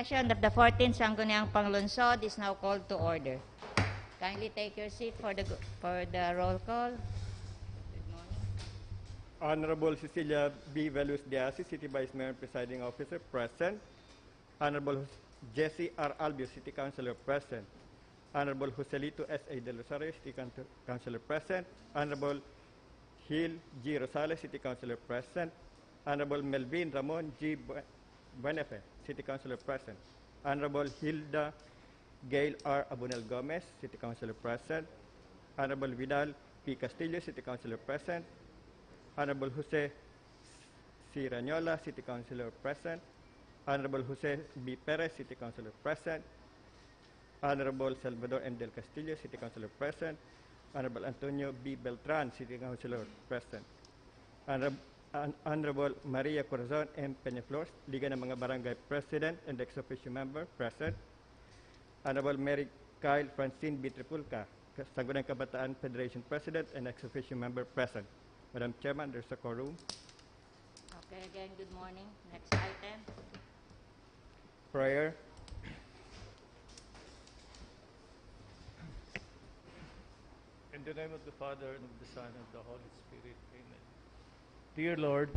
Session of the 14th Sangguniang Panlungsod is now called to order. Kindly take your seat for the roll call. Good morning. Honorable Cecilia B. Velus Diasi, City Vice Mayor and Presiding Officer, present. Honorable Jesse R. Albio, City Councilor, present. Honorable Joselito S. A. De Rosario, City Councilor, present. Honorable Gil G. Rosales, City Councilor, present. Honorable Melvin Ramon G. Buenefe, City Councilor, present. Honorable Hilda Gail R. Abunel Gomez, City Councilor, present. Honorable Vidal P. Castillo, City Councilor, present. Honorable Jose C. Ranyola, City Councilor, present. Honorable Jose B. Perez, City Councilor, present. Honorable Salvador M. Del Castillo, City Councilor, present. Honorable Antonio B. Beltran, City Councilor, present. Honorable Maria Corazon M. Peñaflor, Liga ng mga Barangay President and ex-officio member, present. Honorable Mary Kyle Francine B. Tripulca, Sangguniang Kabataan Federation President and ex-officio member, present. Madam Chairman, there's a quorum. Okay, again, good morning. Next item. Prayer. In the name of the Father, and of the Son, and of the Holy Spirit. Amen. Dear Lord,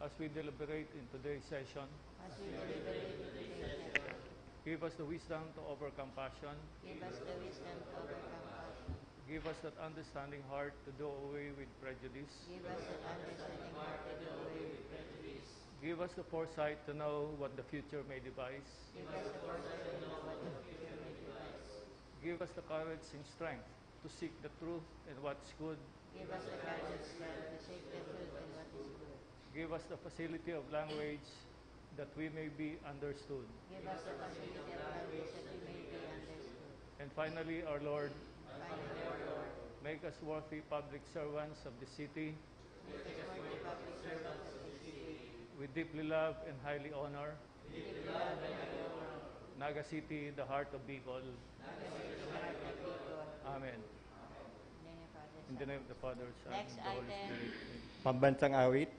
as we deliberate in today's session, give us the wisdom to overcome passion. Give us the wisdom to overcome passion. Give us that understanding heart to do away with prejudice. Give us the understanding heart to do away with prejudice. Give us the foresight to know what the future may devise. Give us the foresight to know what the future may devise. Give us the courage and strength to seek the truth and what's good. Give us the courage and strength to seek the truth and what is good. Give us the facility of language that we may be understood. Give us the facility of language that we may be understood. And finally, our Lord, Finally, our Lord, make us worthy public servants of the city. make us worthy public servants of the city. We deeply love and highly honor We deeply love and highly honor Naga City, the heart of Bicol. Naga City, the heart of Bicol. Amen. In the name of the Father, Son, Next and the Holy item. Spirit. Pambansang awit.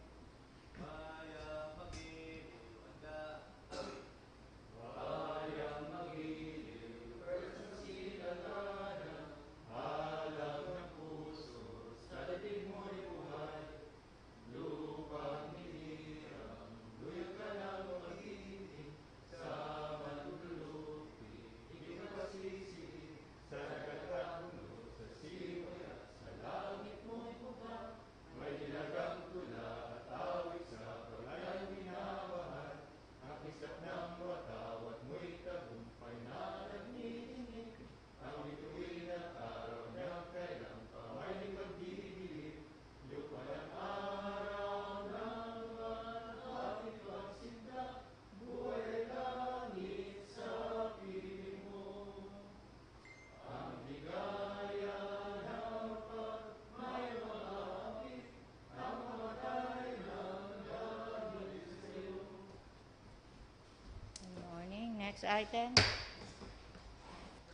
Next item.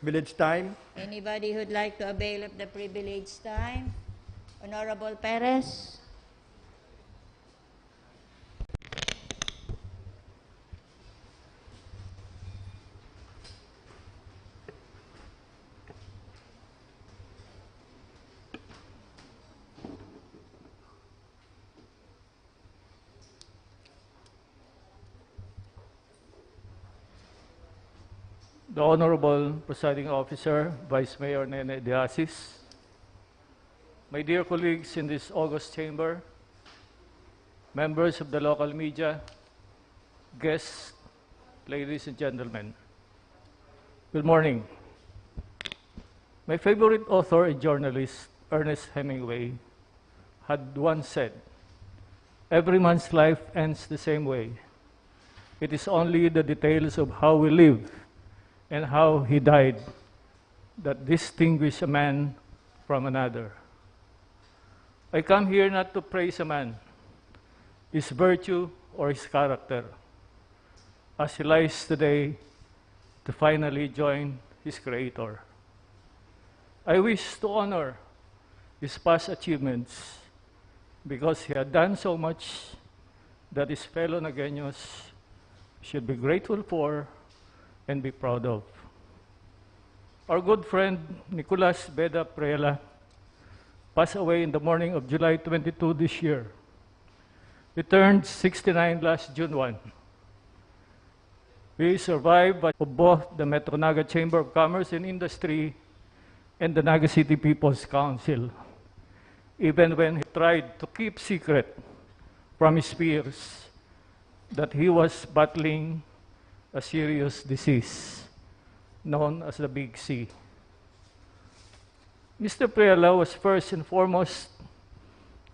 Village time. Anybody who'd like to avail of the privileged time? Honorable Perez. The Honorable Presiding Officer, Vice Mayor Nene de Asis, my dear colleagues in this august chamber, members of the local media, guests, ladies and gentlemen, good morning. My favorite author and journalist, Ernest Hemingway, had once said, "Every man's life ends the same way. It is only the details of how we live and how he died that distinguish a man from another." I come here not to praise a man, his virtue or his character, as he lies today to finally join his Creator. I wish to honor his past achievements because he had done so much that his fellow Nagueños should be grateful for, and be proud of. Our good friend Nicolas Beda Preela passed away in the morning of July 22 this year. He turned 69 last June 1. He is survived by both the Metro Naga Chamber of Commerce and Industry and the Naga City People's Council, even when he tried to keep secret from his peers that he was battling a serious disease known as the Big C. Mr. Preela was first and foremost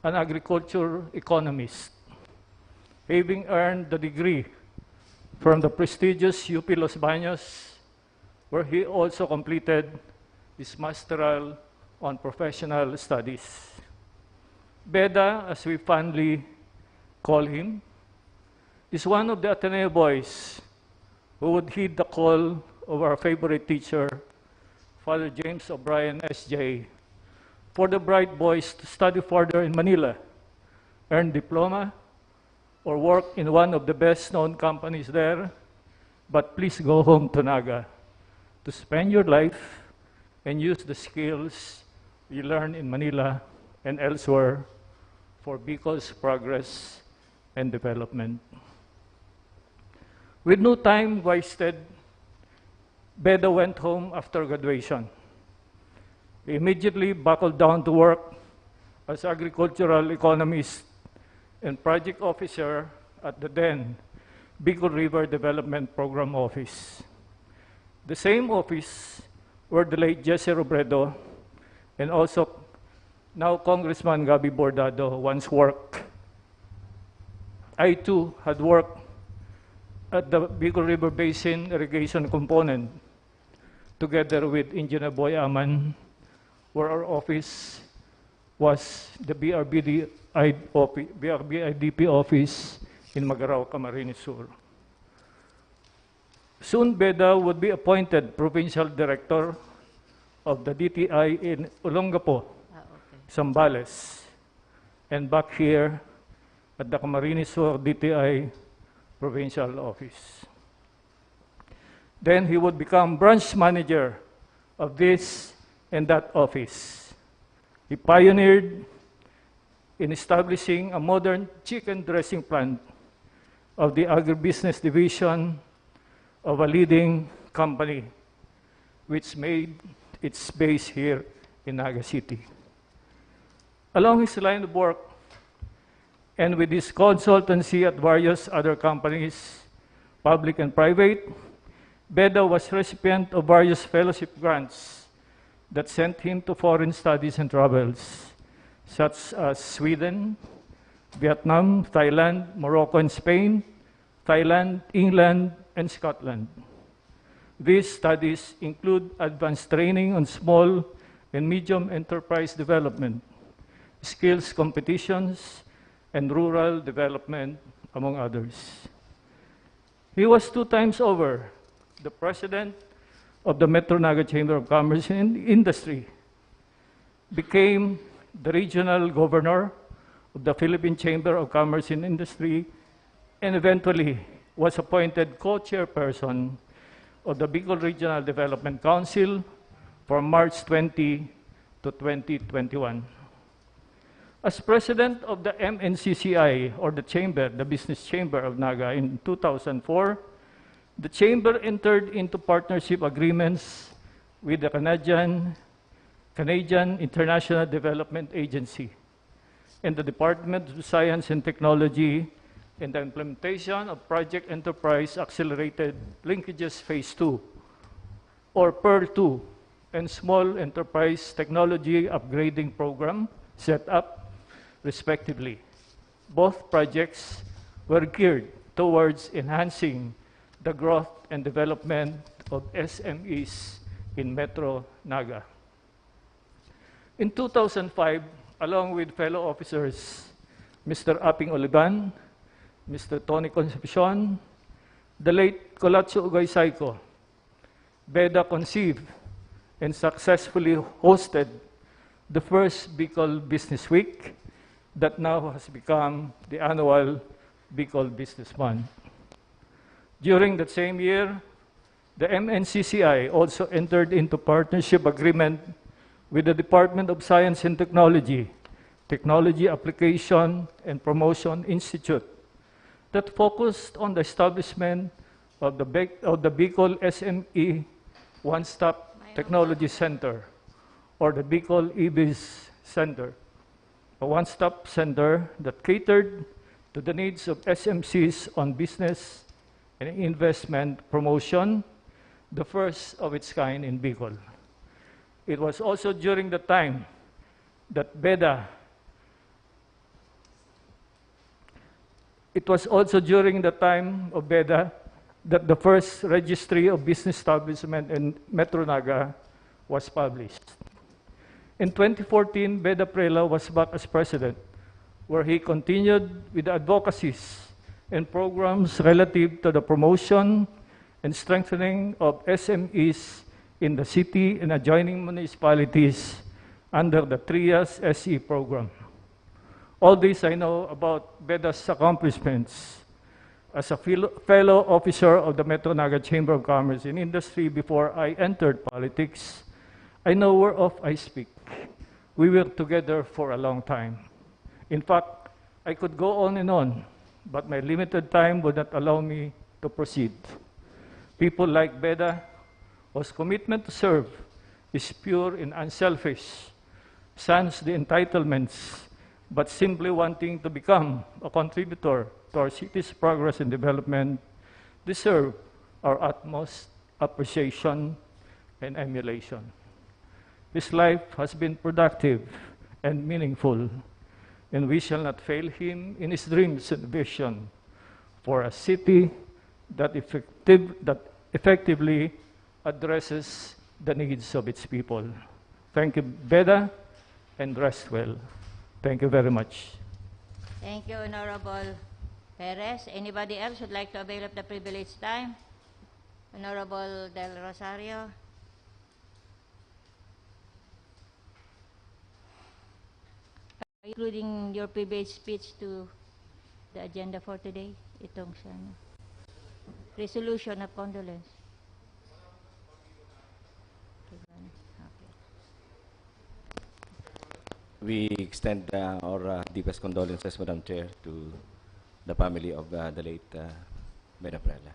an agriculture economist, having earned the degree from the prestigious UP Los Baños, where he also completed his masteral on professional studies. Beda, as we fondly call him, is one of the Ateneo boys who would heed the call of our favorite teacher, Father James O'Brien, S.J., for the bright boys to study further in Manila, earn diploma, or work in one of the best-known companies there, but please go home to Naga to spend your life and use the skills you learn in Manila and elsewhere for Bicol's progress and development. With no time wasted, Beda went home after graduation. He immediately buckled down to work as agricultural economist and project officer at the then Bicol River Development Program Office. The same office where the late Jesse Robredo and also now Congressman Gabi Bordado once worked. I too had worked at the Bicol River Basin Irrigation Component together with Engineer Boy Aman, where our office was the BRBIDP office in Magarao, Camarines Sur. Soon, Beda would be appointed Provincial Director of the DTI in Olongapo, Zambales, and back here at the Camarines Sur DTI Provincial Office. Then he would become branch manager of this and that office. He pioneered in establishing a modern chicken dressing plant of the agribusiness division of a leading company, which made its base here in Naga City. Along his line of work, and with his consultancy at various other companies, public and private, Beda was recipient of various fellowship grants that sent him to foreign studies and travels, such as Sweden, Vietnam, Thailand, Morocco, and Spain, Thailand, England, and Scotland. These studies include advanced training on small and medium enterprise development, skills competitions, and rural development, among others. He was 2 times over the president of the Metro Naga Chamber of Commerce and Industry, became the regional governor of the Philippine Chamber of Commerce and Industry, and eventually was appointed co-chairperson of the Bicol Regional Development Council from March 20 to 2021. As president of the MNCCI, or the Chamber, the Business Chamber of Naga, in 2004, the Chamber entered into partnership agreements with the Canadian International Development Agency and the Department of Science and Technology in the implementation of Project Enterprise Accelerated Linkages Phase 2, or PEAR 2, and Small Enterprise Technology Upgrading Program set up, respectively. Both projects were geared towards enhancing the growth and development of SMEs in Metro Naga. In 2005, along with fellow officers, Mr. Aping Olivan, Mr. Tony Concepcion, the late Colatio Ugaysayco, Beda conceived and successfully hosted the first Bicol Business Week that now has become the annual Bicol Business Month. During that same year, the MNCCI also entered into partnership agreement with the Department of Science and Technology, Technology Application and Promotion Institute that focused on the establishment of the Bicol SME One-Stop Technology Center, or the Bicol EBIS Center, a one-stop center that catered to the needs of SMCs on business and investment promotion, the first of its kind in Bicol. It was also during the time that BEDA that the first registry of business establishment in Metro Naga was published. In 2014, Beda Prela was back as president, where he continued with the advocacies and programs relative to the promotion and strengthening of SMEs in the city and adjoining municipalities under the TRIAS SE program. All this I know about Beda's accomplishments. As a fellow officer of the Metro Naga Chamber of Commerce and Industry before I entered politics, I know whereof I speak. We worked together for a long time. In fact, I could go on and on, but my limited time would not allow me to proceed. People like Beda, whose commitment to serve is pure and unselfish, sans the entitlements, but simply wanting to become a contributor to our city's progress and development, deserve our utmost appreciation and emulation. His life has been productive and meaningful, and we shall not fail him in his dreams and vision for a city that effectively addresses the needs of its people. Thank you, Beda, and rest well. Thank you very much. Thank you, Honorable Perez. Anybody else would like to avail of the privileged time? Honorable Del Rosario. Including your privileged speech to the agenda for today, itong siya, no? Resolution of condolence. Okay. We extend our deepest condolences, Madam Chair, to the family of the late Beda Prela.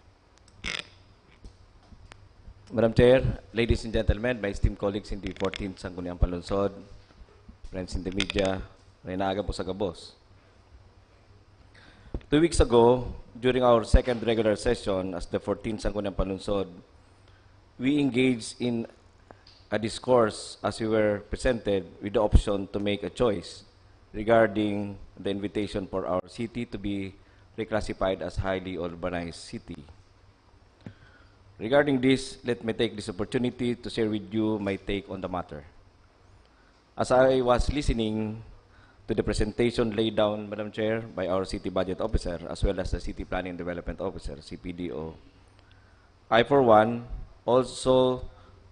Madam Chair, ladies and gentlemen, my esteemed colleagues in the 14th Sangguniang Panlungsod, friends in the media, Renaga po sa Gabos. 2 weeks ago, during our second regular session as the 14th Sangguniang Panlungsod, we engaged in a discourse as we were presented with the option to make a choice regarding the invitation for our city to be reclassified as highly urbanized city. Regarding this, let me take this opportunity to share with you my take on the matter. As I was listening to the presentation laid down, Madam Chair, by our City Budget Officer as well as the City Planning and Development Officer, CPDO, I, for one, also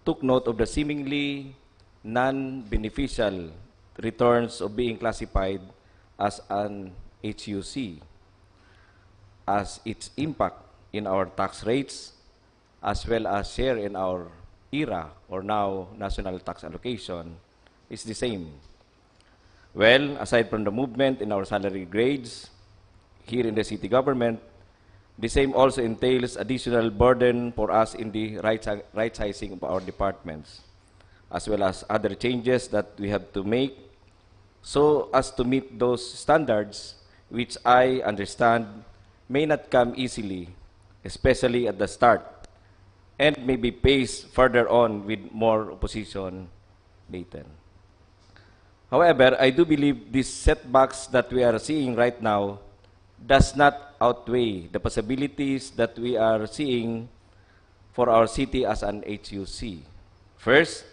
took note of the seemingly non-beneficial returns of being classified as an HUC, as its impact in our tax rates, as well as share in our ERA, or now National Tax Allocation, is the same. Well, aside from the movement in our salary grades here in the city government, the same also entails additional burden for us in the right-sizing of our departments, as well as other changes that we have to make so as to meet those standards, which I understand may not come easily, especially at the start, and may be paced further on with more opposition later. However, I do believe these setbacks that we are seeing right now does not outweigh the possibilities that we are seeing for our city as an HUC. First,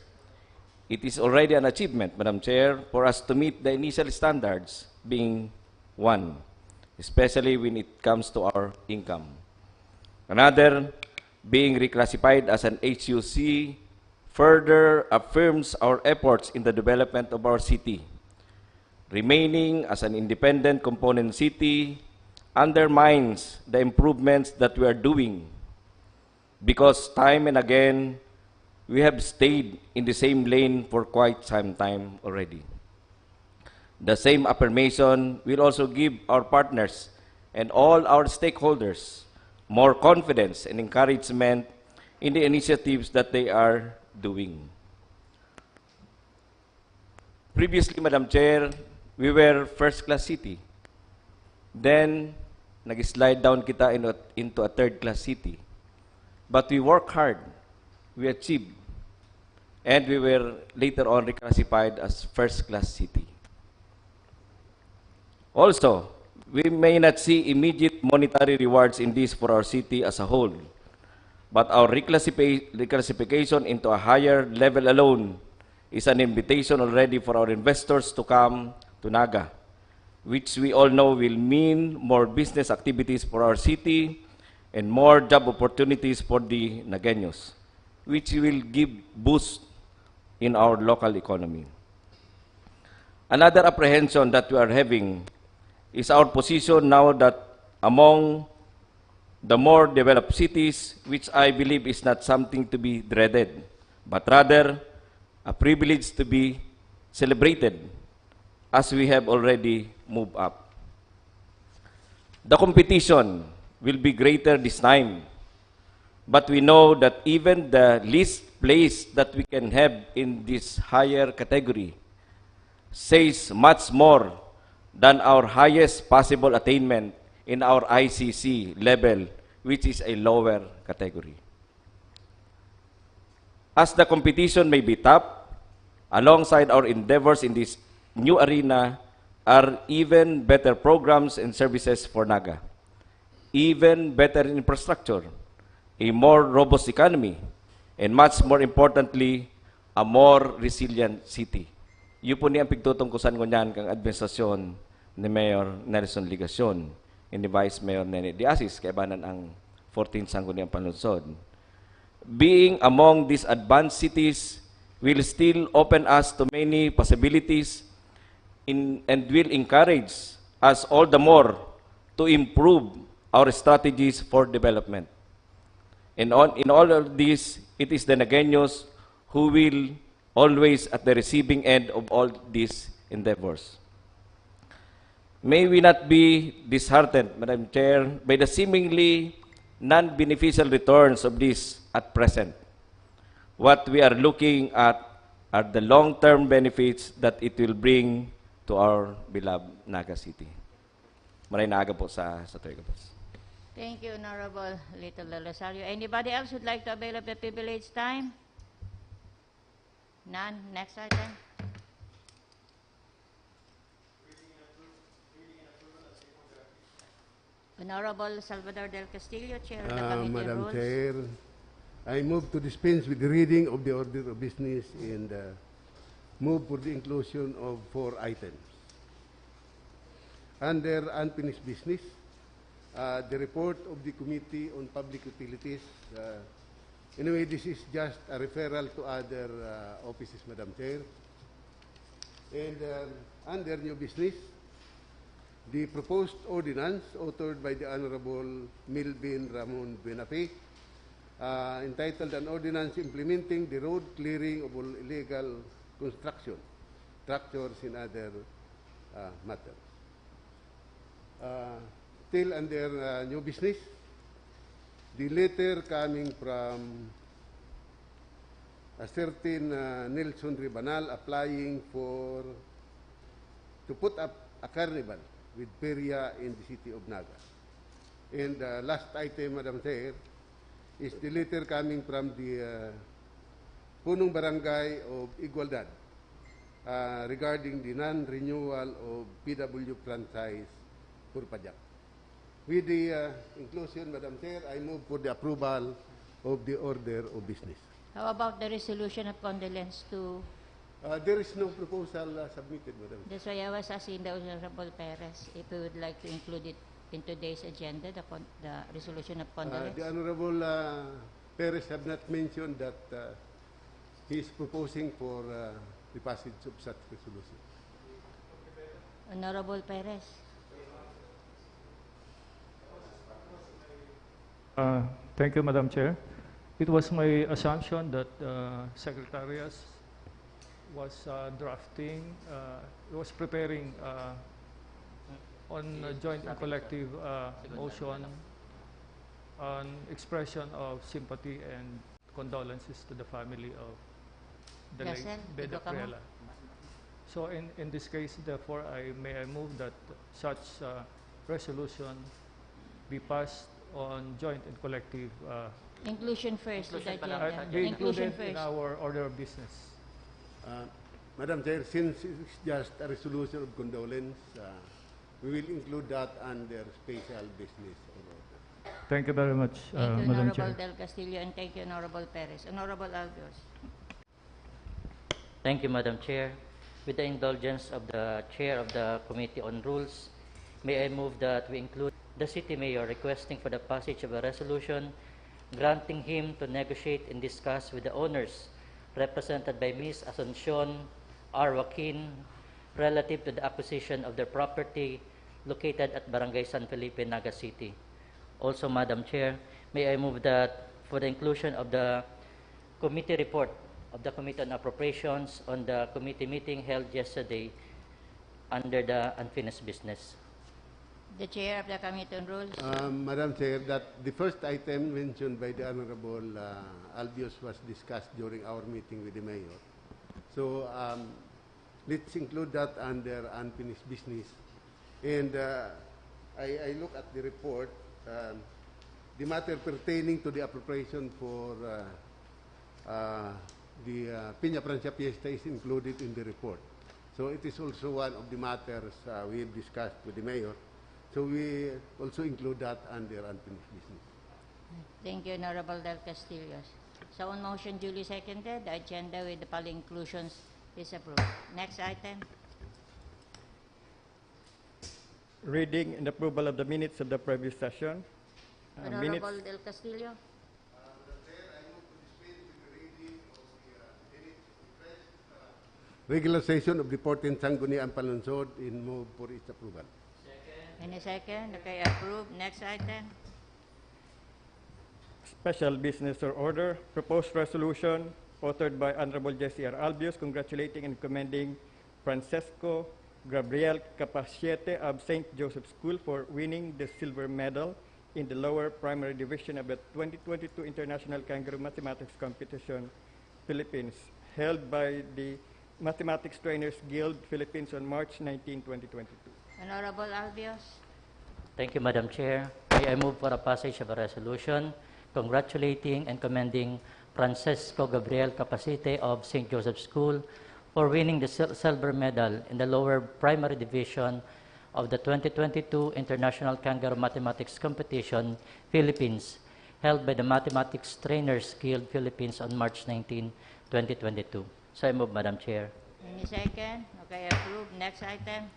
it is already an achievement, Madam Chair, for us to meet the initial standards being one, especially when it comes to our income. Another, being reclassified as an HUC further affirms our efforts in the development of our city. Remaining as an independent component city undermines the improvements that we are doing because time and again, we have stayed in the same lane for quite some time already. The same affirmation will also give our partners and all our stakeholders more confidence and encouragement in the initiatives that they are doing. Previously, Madam Chair, we were first-class city. Then, nag-slide down kita into a third-class city. But we worked hard. We achieved. And we were later on reclassified as first-class city. Also, we may not see immediate monetary rewards in this for our city as a whole, but our reclassification into a higher level alone is an invitation already for our investors to come to Naga, which we all know will mean more business activities for our city and more job opportunities for the Nagueños, which will give boost in our local economy. Another apprehension that we are having is our position now that among the more developed cities, which I believe is not something to be dreaded, but rather a privilege to be celebrated as we have already moved up. The competition will be greater this time, but we know that even the least place that we can have in this higher category says much more than our highest possible attainment in our ICC level, which is a lower category. As the competition may be tough, alongside our endeavors in this new arena are even better programs and services for Naga, even better infrastructure, a more robust economy, and much more importantly, a more resilient city. Yun po niya ang pigtutungkusan ko niyan kang administrasyon ni Mayor Nelson Ligacion and ni Vice Mayor Nene Diasis, kaibanan ang 14th Sangguniang Panlungsod. Being among these advanced cities will still open us to many possibilities and will encourage us all the more to improve our strategies for development. In all of this, it is the Nagueños who will always at the receiving end of all these endeavors. May we not be disheartened, Madam Chair, by the seemingly non-beneficial returns of this at present. What we are looking at are the long-term benefits that it will bring to our beloved Naga City. Maraming naaga po sa tuwing po. Thank you, Honorable Little Rosario. Anybody else would like to avail of the privileged time? None. Next item. Honorable Salvador del Castillo, Chair of the Committee on Madam Rules. Chair, I move to dispense with the reading of the order of business and move for the inclusion of 4 items. Under unfinished business, the report of the Committee on Public Utilities. Anyway, this is just a referral to other offices, Madam Chair. And under new business, the proposed ordinance authored by the Honorable Milvin Ramon Buenafe, entitled An Ordinance Implementing the Road Clearing of All Illegal Construction, Structures and Other Matters. Still under new business, the letter coming from a certain Nelson Ribanal applying to put up a carnival with Peria in the city of Naga. And the last item, Madam Chair, is the letter coming from the Punong Barangay of Igualdad regarding the non-renewal of PW franchise for Pajak. With the inclusion, Madam Chair, I move for the approval of the order of business. How about the resolution of condolence to... There is no proposal submitted, Madam Chair. That's why I was asking the Honorable Perez if he would like to include it in today's agenda, the resolution of condolence. The Honorable Perez have not mentioned that he is proposing for the passage of such resolution. Honorable Perez. Thank you, Madam Chair. It was my assumption that Secretariat was drafting, was preparing on a joint and collective motion on expression of sympathy and condolences to the family of the late Yasel, Beda ikaw ka mo? Priela. So in this case, therefore, I move that such resolution be passed on joint and collective, Inclusion first to the agenda. be Inclusion included in first. our order of business. Madam Chair, since it's just a resolution of condolence, we will include that under special business. Thank you very much, Thank you, Madam Honorable Chair. Del Castillo, and thank you, Honorable Perez. Honorable Albios. Thank you, Madam Chair. With the indulgence of the Chair of the Committee on Rules, may I move that we include the City Mayor requesting for the passage of a resolution granting him to negotiate and discuss with the owners, represented by Ms. Asuncion R. Joaquin, relative to the acquisition of their property located at Barangay San Felipe, Naga City. Also, Madam Chair, may I move that for the inclusion of the committee report of the Committee on Appropriations on the committee meeting held yesterday under the unfinished business. The Chair of the Committee on Rules. Madam Chair, that the first item mentioned by the Honorable Albios was discussed during our meeting with the Mayor. So let's include that under unfinished business. And I look at the report, the matter pertaining to the appropriation for the Piña Francia Fiesta is included in the report. So it is also one of the matters we have discussed with the Mayor. So we also include that under unfinished business. Thank you, Honorable Del Castillo. So on motion duly seconded, the agenda with the following inclusions is approved. Next item. Reading and approval of the minutes of the previous session. Honorable Del Castillo. Regular session of the 14th Sangguniang Panlungsod in move for its approval. Any second? Okay, approved. Next item. Special business or order. Proposed resolution authored by Honorable Jesse R. Albios congratulating and commending Francesco Gabriel Capasiete of St. Joseph School for winning the silver medal in the lower primary division of the 2022 International Kangaroo Mathematics Competition, Philippines, held by the Mathematics Trainers Guild, Philippines on March 19, 2022. Honorable Albios. Thank you, Madam Chair. May I move for a passage of a resolution congratulating and commending Francesco Gabriel Capacite of St. Joseph School for winning the silver medal in the lower primary division of the 2022 International Kangaroo Mathematics Competition, Philippines, held by the Mathematics Trainers Guild, Philippines on March 19, 2022. So I move, Madam Chair. Any second? Okay, approved. Next item.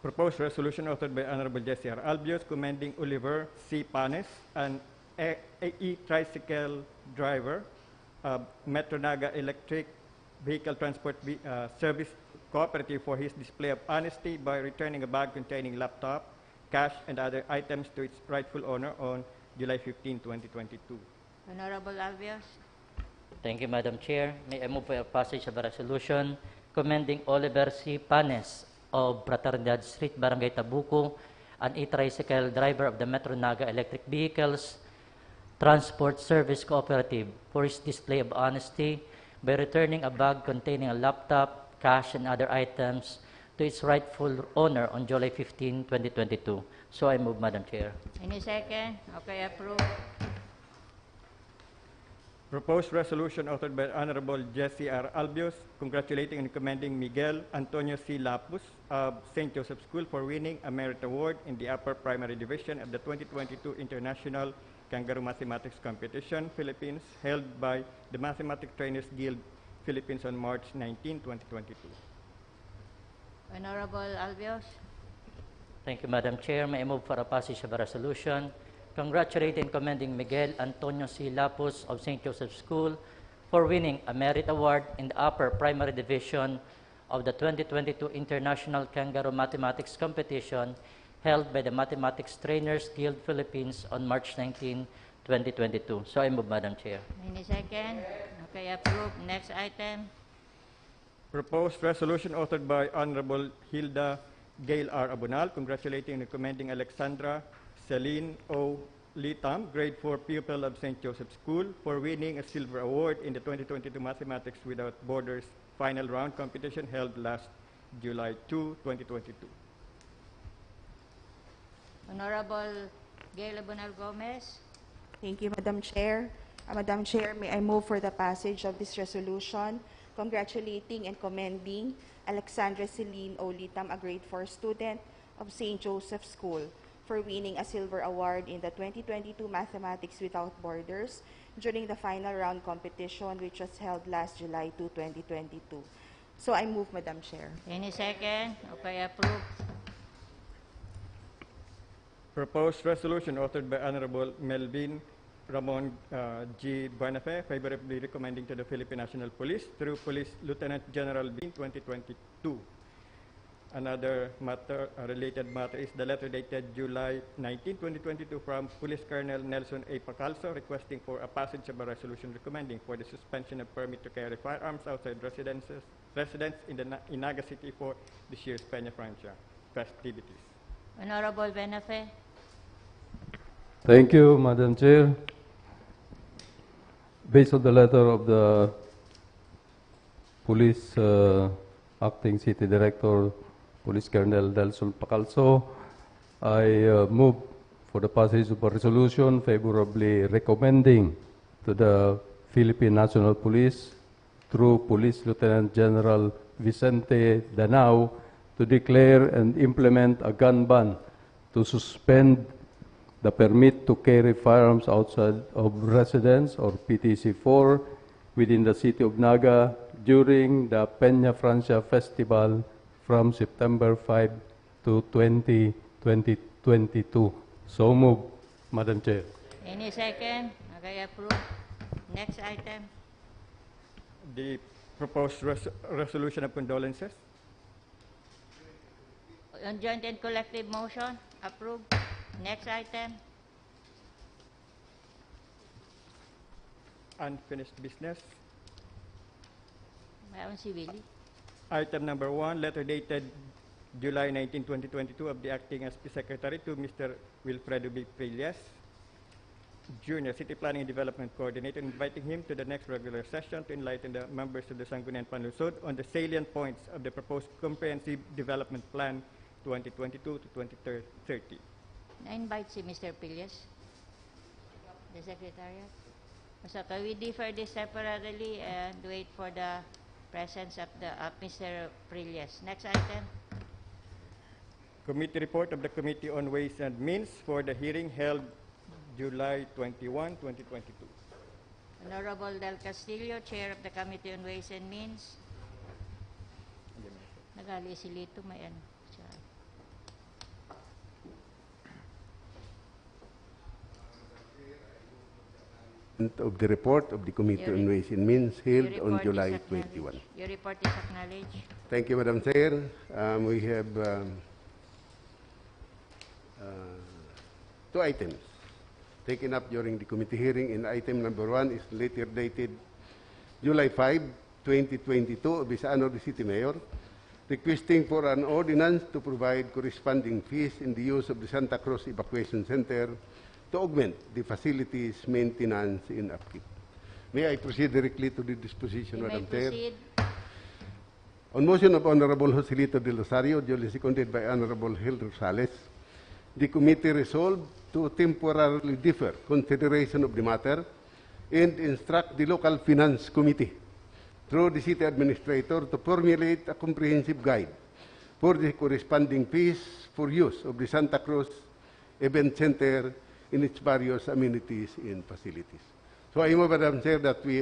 Proposed resolution authored by Honorable Jesse R. Albios commending Oliver C. Panes, an e-tricycle driver, Metro Naga Electric Vehicle Transport Service Cooperative for his display of honesty by returning a bag containing laptop, cash, and other items to its rightful owner on July 15, 2022. Honorable Albios. Thank you, Madam Chair. May I move for a passage of a resolution commending Oliver C. Panes of Fraternidad Street, Barangay Tabuco, an e-tricycle driver of the Metro Naga Electric Vehicles Transport Service Cooperative for his display of honesty by returning a bag containing a laptop, cash, and other items to its rightful owner on July 15, 2022. So I move, Madam Chair. Any second? Okay, approved. Proposed resolution authored by Honorable Jesse R. Albios congratulating and commending Miguel Antonio C. Lapus of St. Joseph School for winning a merit award in the upper primary division of the 2022 International Kangaroo Mathematics Competition, Philippines, held by the Mathematics Trainers Guild, Philippines on March 19, 2022. Honorable Albios. Thank you, Madam Chair. May I move for a passage of a resolution congratulating and commending Miguel Antonio C. Lapus of St. Joseph School for winning a merit award in the upper primary division of the 2022 International Kangaroo Mathematics Competition held by the Mathematics Trainers Guild, Philippines on March 19, 2022. So I move, Madam Chair. Any second? Okay, approved. Next item. Proposed resolution authored by Honorable Hilda Gail R. Abunal, congratulating and recommending Alexandra Celine O. Litam, grade 4 pupil of St. Joseph's School, for winning a silver award in the 2022 Mathematics Without Borders final round competition held last July 2, 2022. Honorable Gail Abunal Gomez. Thank you, Madam Chair. Madam Chair, may I move for the passage of this resolution, congratulating and commending Alexandra Celine Olitam, a grade 4 student of St. Joseph's School, for winning a silver award in the 2022 Mathematics Without Borders during the final round competition, which was held last July 2, 2022. So I move, Madam Chair. Any second? Okay, approved. Proposed resolution authored by Honorable Melvin Ramon G. Buenafe, favorably recommending to the Philippine National Police through Police Lieutenant General B. 2022. Another matter, a related matter, is the letter dated July 19, 2022 from Police Colonel Nelson A. Pacalso, requesting for a passage of a resolution recommending for the suspension of permit to carry firearms outside residents in Naga City for this year's Peña Francia festivities. Honorable Benafe. Thank you, Madam Chair. Based on the letter of the Police Acting City Director, Police Colonel Nelson Pacalso, I move for the passage of a resolution favorably recommending to the Philippine National Police through Police Lieutenant General Vicente Danao to declare and implement a gun ban, to suspend the permit to carry firearms outside of residence or PTC-4 within the city of Naga during the Peña Francia Festival from September 5 to 2022. So move, Madam Chair. Any second? Okay, approved. Next item. The proposed resolution of condolences. On joint and collective motion, approved. Next item. Unfinished business. Mayroon si Willie. Item number 1, letter dated July 19, 2022 of the Acting SP Secretary to Mr. Wilfredo B. Prillas, Jr., City Planning and Development Coordinator, inviting him to the next regular session to enlighten the members of the Sangguniang Panlungsod on the salient points of the proposed Comprehensive Development Plan 2022 to 2030. Na-invite si Mr. Pilias, the Secretariat. So can we defer this separately and wait for the presence of Mr. Prillas. Next item. Committee report of the Committee on Ways and Means for the hearing held July 21, 2022. Honorable Del Castillo, Chair of the Committee on Ways and Means. Nagali si Lito, may ano. Of the report of the Committee on Ways and Means held on July 21. Your report is acknowledged. Thank you, Madam Chair. We have two items taken up during the committee hearing. In item number 1 is letter dated July 5, 2022 of the Honorable City Mayor, requesting for an ordinance to provide corresponding fees in the use of the Santa Cruz Evacuation Center to augment the facilities maintenance and upkeep. May I proceed directly to the disposition, You may Madam Chair? proceed. On motion of Honorable Joselito del Rosario, duly seconded by Honorable Gil Rosales, the committee resolved to temporarily defer consideration of the matter and instruct the local finance committee through the city administrator to formulate a comprehensive guide for the corresponding fees for use of the Santa Cruz Event Center in its various amenities and facilities. So I move, Madam Chair, that we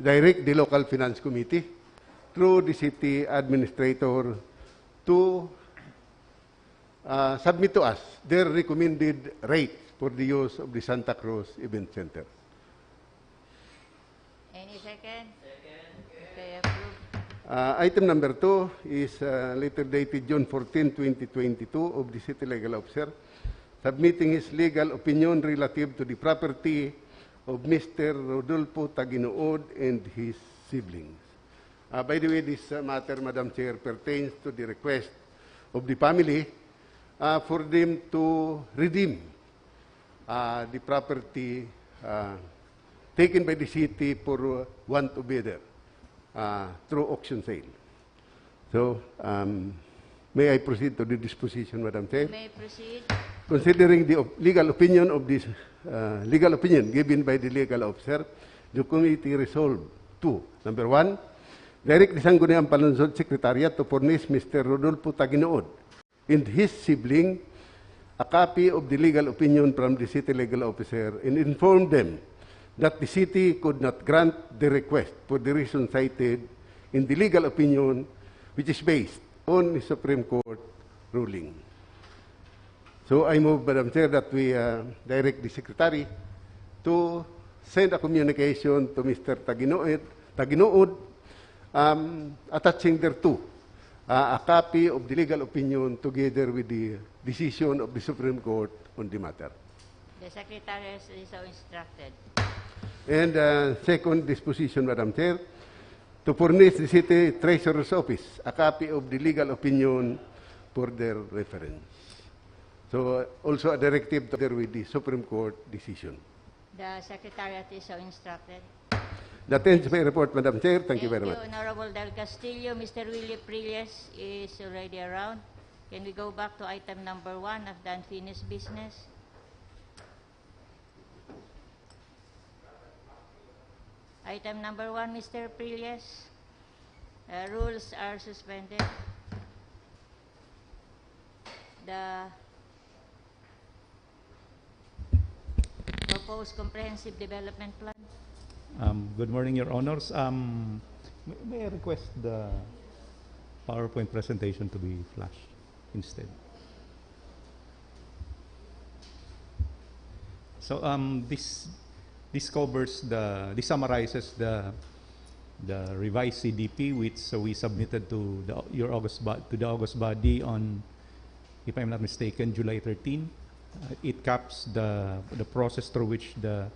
direct the local finance committee through the city administrator to submit to us their recommended rate for the use of the Santa Cruz Event Center. Any second? Okay, approved. Item number 2 is letter dated June 14, 2022 of the City Legal Officer, submitting his legal opinion relative to the property of Mr. Rodolfo Taginood and his siblings. By the way, this matter, Madam Chair, pertains to the request of the family for them to redeem the property taken by the city for want of bidder through auction sale. So, may I proceed to the disposition, Madam Chair? May proceed. Considering the legal opinion of this legal opinion given by the legal officer, the committee resolved to, number one, direct the Sangguniang Panlungsod Secretariat to furnish Mr. Rodolfo Taginood and his sibling a copy of the legal opinion from the city legal officer and inform them that the city could not grant the request for the reason cited in the legal opinion, which is based on the Supreme Court ruling. So I move, Madam Chair, that we direct the Secretary to send a communication to Mr. Taginood attaching thereto a copy of the legal opinion together with the decision of the Supreme Court on the matter. The Secretary is so instructed. And second disposition, Madam Chair, to furnish the City Treasurer's Office a copy of the legal opinion for their reference. So also a directive together with the Supreme Court decision. The Secretariat is so instructed. That ends my report, Madam Chair. Thank you very much. Honorable Del Castillo. Mr. Willie Prilles is already around. Can we go back to item number 1 of the unfinished business? Item number 1, Mr. Prilles. Rules are suspended. The proposed comprehensive development plan. Good morning, Your Honors. May I request the PowerPoint presentation to be flashed instead? So this summarizes the revised CDP, which we submitted to the August body on, if I'm not mistaken, July 13. It caps the process through which the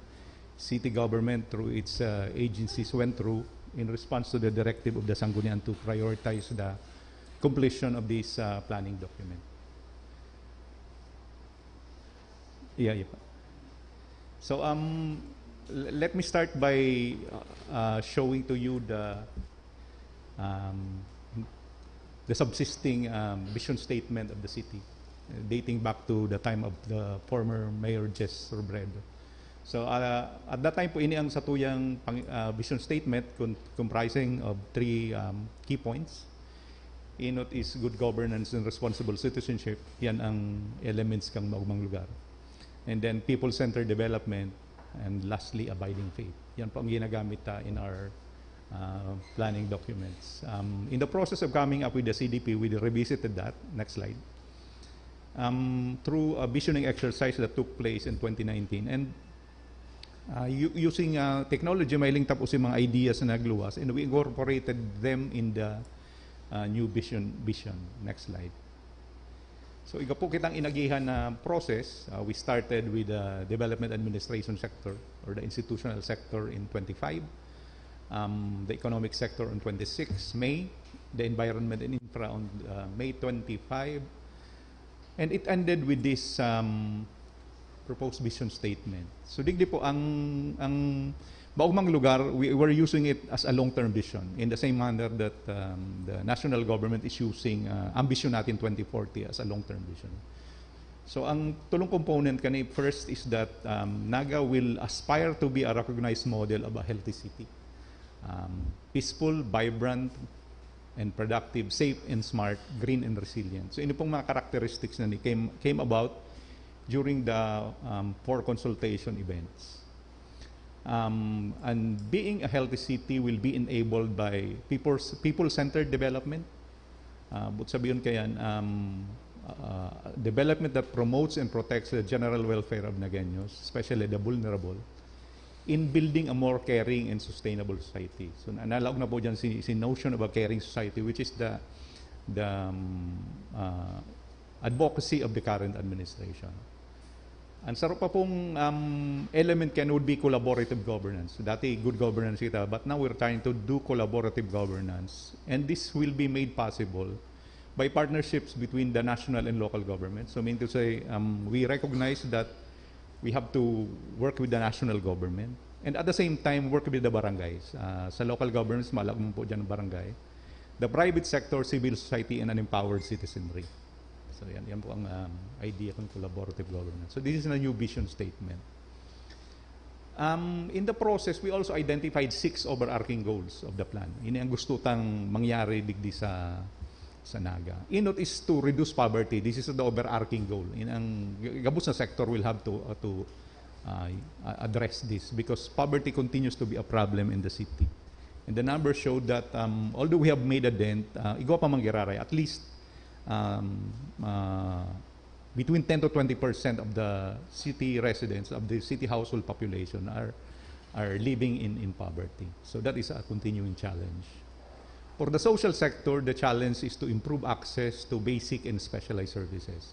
city government, through its agencies, went through in response to the directive of the Sangguniang to prioritize the completion of this planning document. Yeah. So let me start by showing to you the subsisting vision statement of the city, dating back to the time of the former Mayor Jess Robredo. So at that time po, ini ang satuyang vision statement comprising of 3 key points. Inot is good governance and responsible citizenship. Yan ang elements kang maugmang lugar. And then people-centered development, and lastly, abiding faith. Yan po ang ginagamit in our planning documents. In the process of coming up with the CDP, we revisited that. Next slide. Through a visioning exercise that took place in 2019. And using technology, may link tapos yung mga ideas na nagluwas, and we incorporated them in the new vision. Next slide. So iga po kitang inagihan na process. We started with the development administration sector or the institutional sector in 25, the economic sector on 26 May, the environment and infra on May 25, and it ended with this proposed vision statement. So digdi po ang maugmang lugar, we were using it as a long-term vision in the same manner that the national government is using ambition natin 2040 as a long-term vision. So ang tulong component kani first is that Naga will aspire to be a recognized model of a healthy city. Peaceful, vibrant, and productive, safe and smart, green and resilient. So ino pong mga characteristics na came about during the 4 consultation events. And being a healthy city will be enabled by people-centered development. But sabihin kayan, development that promotes and protects the general welfare of Nagaños, especially the vulnerable, in building a more caring and sustainable society. So nalawag na po dyan si notion of a caring society, which is the advocacy of the current administration. Ang sarap pa pong element can would be collaborative governance. Dati good governance kita, but now we're trying to do collaborative governance. And this will be made possible by partnerships between the national and local governments. So I mean to say, we recognize that we have to work with the national government and at the same time work with the barangays. Sa local governments, malagman po dyan ang barangay. The private sector, civil society, and an empowered citizenry. So yan po ang idea ng collaborative governance. So this is a new vision statement. In the process, we also identified 6 overarching goals of the plan. Ini ang gusto tang mangyari digdi sa Naga. Inot is to reduce poverty. This is the overarching goal. In ang gabos na sector will have to address this because poverty continues to be a problem in the city. And the numbers showed that although we have made a dent, igwa pa manggiraray, at least between 10 to 20% of the city residents, of the city household population are living in poverty. So that is a continuing challenge. For the social sector, the challenge is to improve access to basic and specialized services.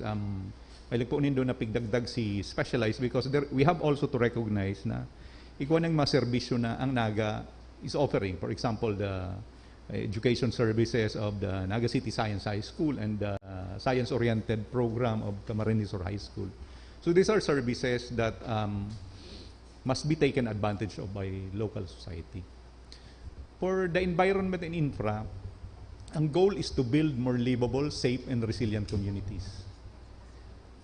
Malig po nindo na pigdagdag si specialized because we have also to recognize na ikaw ng mga serbisyo na ang Naga is offering. For example, the education services of the Naga City Science High School and the science-oriented program of Camarinesor High School. So these are services that must be taken advantage of by local society. For the environment and infra, ang goal is to build more livable, safe, and resilient communities.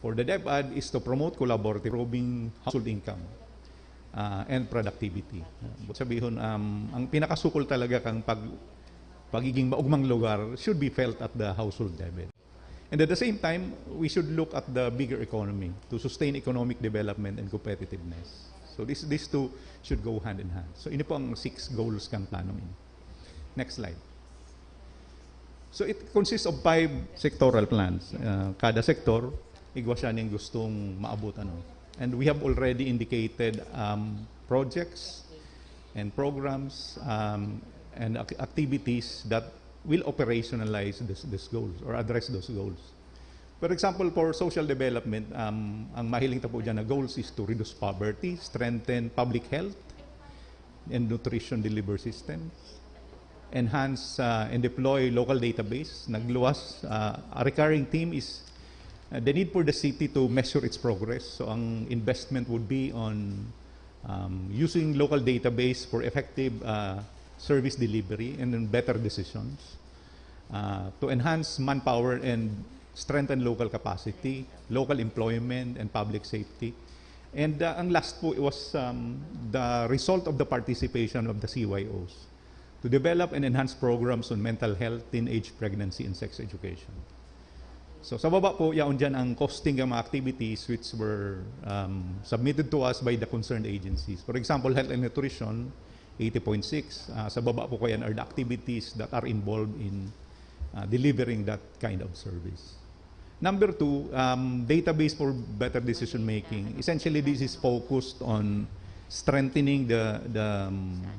For the DepEd is to promote collaborative, improving household income and productivity. Sabihin, ang pinakasukol talaga kang pagiging maugmang lugar should be felt at the household level. And at the same time, we should look at the bigger economy to sustain economic development and competitiveness. So these two should go hand in hand. So ini po ang 6 goals kang plano in. Next slide. So it consists of 5 sectoral plans. Kada sektor, igwa siya niyang gustong maabot. And we have already indicated projects and programs and activities that will operationalize these goals or address those goals. For example, for social development, ang mahiling tapo dyan na goals is to reduce poverty, strengthen public health and nutrition delivery systems, enhance and deploy local database. Nagluwas, a recurring theme is the need for the city to measure its progress. So ang investment would be on using local database for effective service delivery and then better decisions, to enhance manpower and strengthen local capacity, local employment, and public safety. And ang last po was the result of the participation of the CYOs to develop and enhance programs on mental health, teenage pregnancy, and sex education. So sa baba po, yaon dyan ang costing ng mga activities which were submitted to us by the concerned agencies. For example, health and nutrition, 80.6. Sa baba po kayan are the activities that are involved in delivering that kind of service. Number 2, database for better decision making. Essentially, this is focused on strengthening the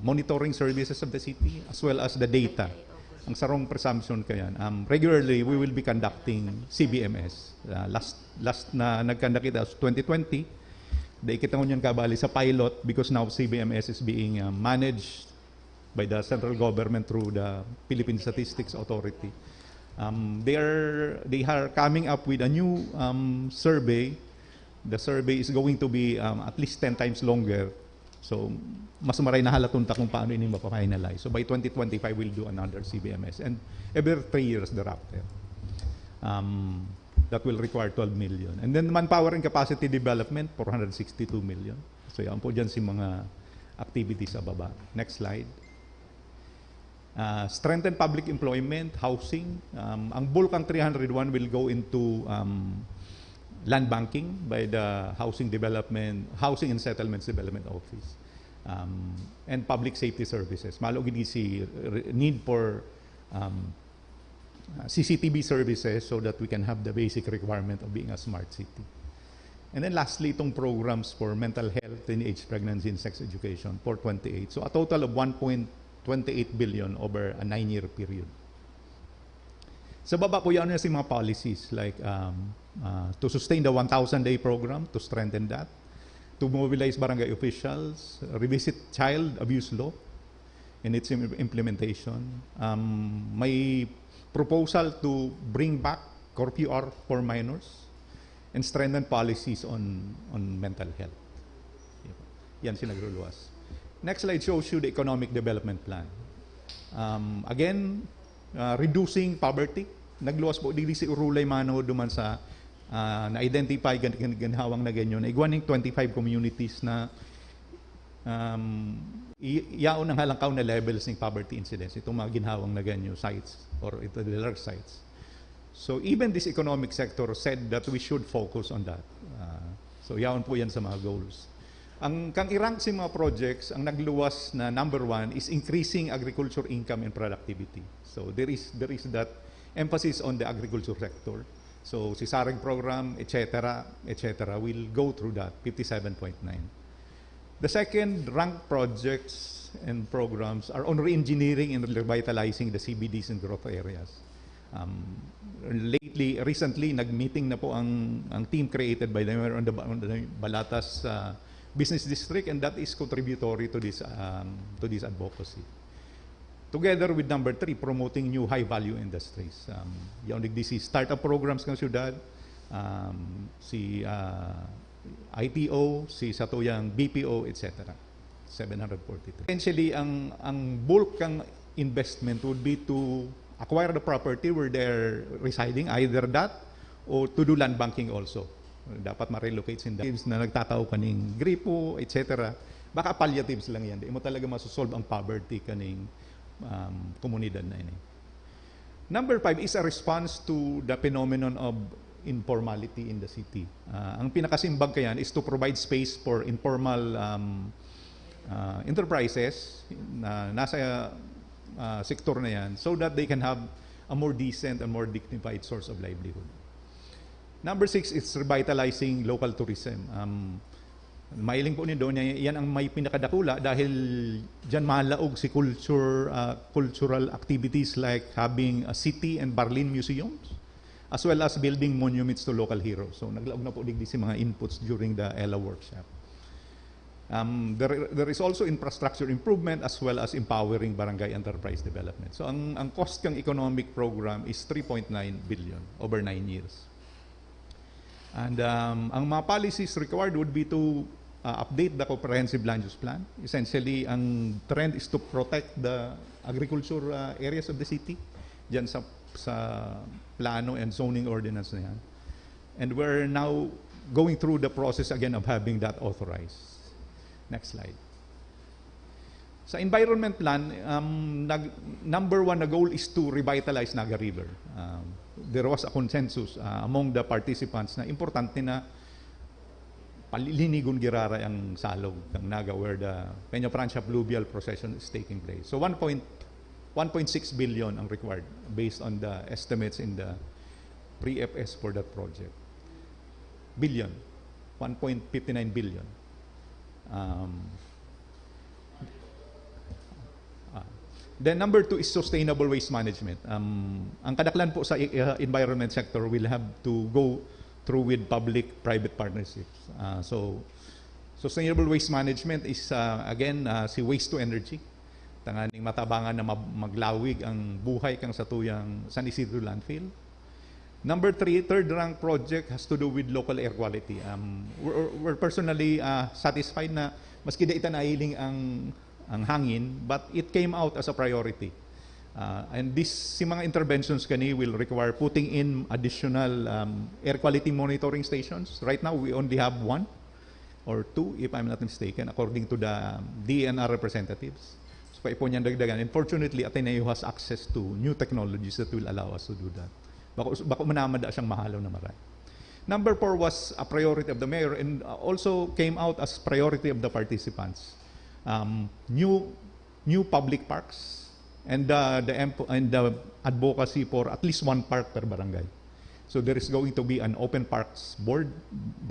monitoring services of the city as well as the data. Ang sarong presumption kayan. Regularly, we will be conducting CBMS. Last na nag-conduct it as 2020. Dahil kita ko niyan kabali sa pilot because now CBMS is being managed by the central government through the Philippine Statistics Authority. They are coming up with a new survey. The survey is going to be at least 10 times longer. So, mas maray na halatunta kung paano ini mapafinalize. So, by 2025, we'll do another CBMS. And every 3 years thereafter. That will require 12 million. And then manpower and capacity development, 462 million. So yan po dyan si mga activities sa baba. Next slide. Strengthen public employment, housing. Ang bulk ang 301 will go into land banking by the Housing and Settlements Development Office. And public safety services. Malo gini si need for CCTV services so that we can have the basic requirement of being a smart city. And then lastly, itong programs for mental health, teenage pregnancy, and sex education, 428. So a total of 1.28 billion over a 9-year period. Sa baba po yan si mga policies like to sustain the 1,000-day program, to strengthen that, to mobilize barangay officials, revisit child abuse law and its implementation. May proposal to bring back curfew hour for minors and strengthen policies on mental health. Yan sinagruluwas. Next slide shows you the economic development plan. Again, reducing poverty. Nagluwas po dili si Urulay Mano duman sa na-identify ganhawang na ganyan. Igwaning 25 communities na iyaon ang halangkaw na levels ng poverty incidence. Itong mga ginhawang na ganyan sites or ito the large sites. So even this economic sector said that we should focus on that. So yaon po yan sa mga goals. Ang kang irank si mga projects, ang nagluwas na number 1 is increasing agriculture income and productivity. So there is that emphasis on the agriculture sector. So si Sarang program, etc., will go through that, 57.9. The second ranked projects and programs are on re-engineering and revitalizing the CBDs and growth areas. Recently, nag-meeting na po ang team created by the mayor on the Balatas Business District, and that is contributory to this advocacy. Together with number 3, promoting new high-value industries. Yung si startup programs ng syudad, si ITO, si Satuyang BPO, etc. 743. Essentially, ang bulk ng investment would be to acquire the property where they're residing, either that or to do land banking also. Dapat ma-relocate sin na nagtatao kaning gripo, etc. Baka palliatives lang yan. Di mo talaga masosolve ang poverty kaning komunidad na ini. Number 5 is a response to the phenomenon of informality in the city. Ang pinakasimbag kayan is to provide space for informal enterprises na nasa sektor na yan so that they can have a more decent and more dignified source of livelihood. Number 6 is revitalizing local tourism. Mailing po ni doon, yan ang may pinakadakula dahil dyan malaog si cultural activities like having a city and Berlin museums as well as building monuments to local heroes. So naglaog na po digdi si mga inputs during the ELA workshop. There is also infrastructure improvement as well as empowering barangay enterprise development. So ang cost ng economic program is 3.9 billion over 9 years. And ang mga policies required would be to update the comprehensive land use plan. Essentially, ang trend is to protect the agriculture areas of the city dyan sa plano and zoning ordinance na yan. And we're now going through the process again of having that authorized. Next slide. Sa environment plan, number 1 na goal is to revitalize Naga River. There was a consensus among the participants na importante na palilinigon girara ang salog ng Naga where the Peña Francia Pluvial Procession is taking place. So 1.6 billion ang required based on the estimates in the pre-FS for that project. 1.59 billion. Then number 2 is sustainable waste management. Ang kadaklan po sa environment sector will have to go through with public-private partnerships. So sustainable waste management is again si waste to energy. Tanganing matabangan na maglawig ang buhay kang satuyang San Isidro landfill. Number 3, third rank project has to do with local air quality. We're personally satisfied na maski da ita nailing ang hangin, but it came out as a priority. And si mga interventions kani will require putting in additional air quality monitoring stations. Right now, we only have 1 or 2, if I'm not mistaken, according to the DNR representatives. So, paipon yan dagdagan. And fortunately, Ateneo has access to new technologies that will allow us to do that. Bako manamad siyang mahalaw na maray. Number 4 was a priority of the mayor and also came out as priority of the participants. New public parks and the advocacy for at least 1 park per barangay. So there is going to be an open parks board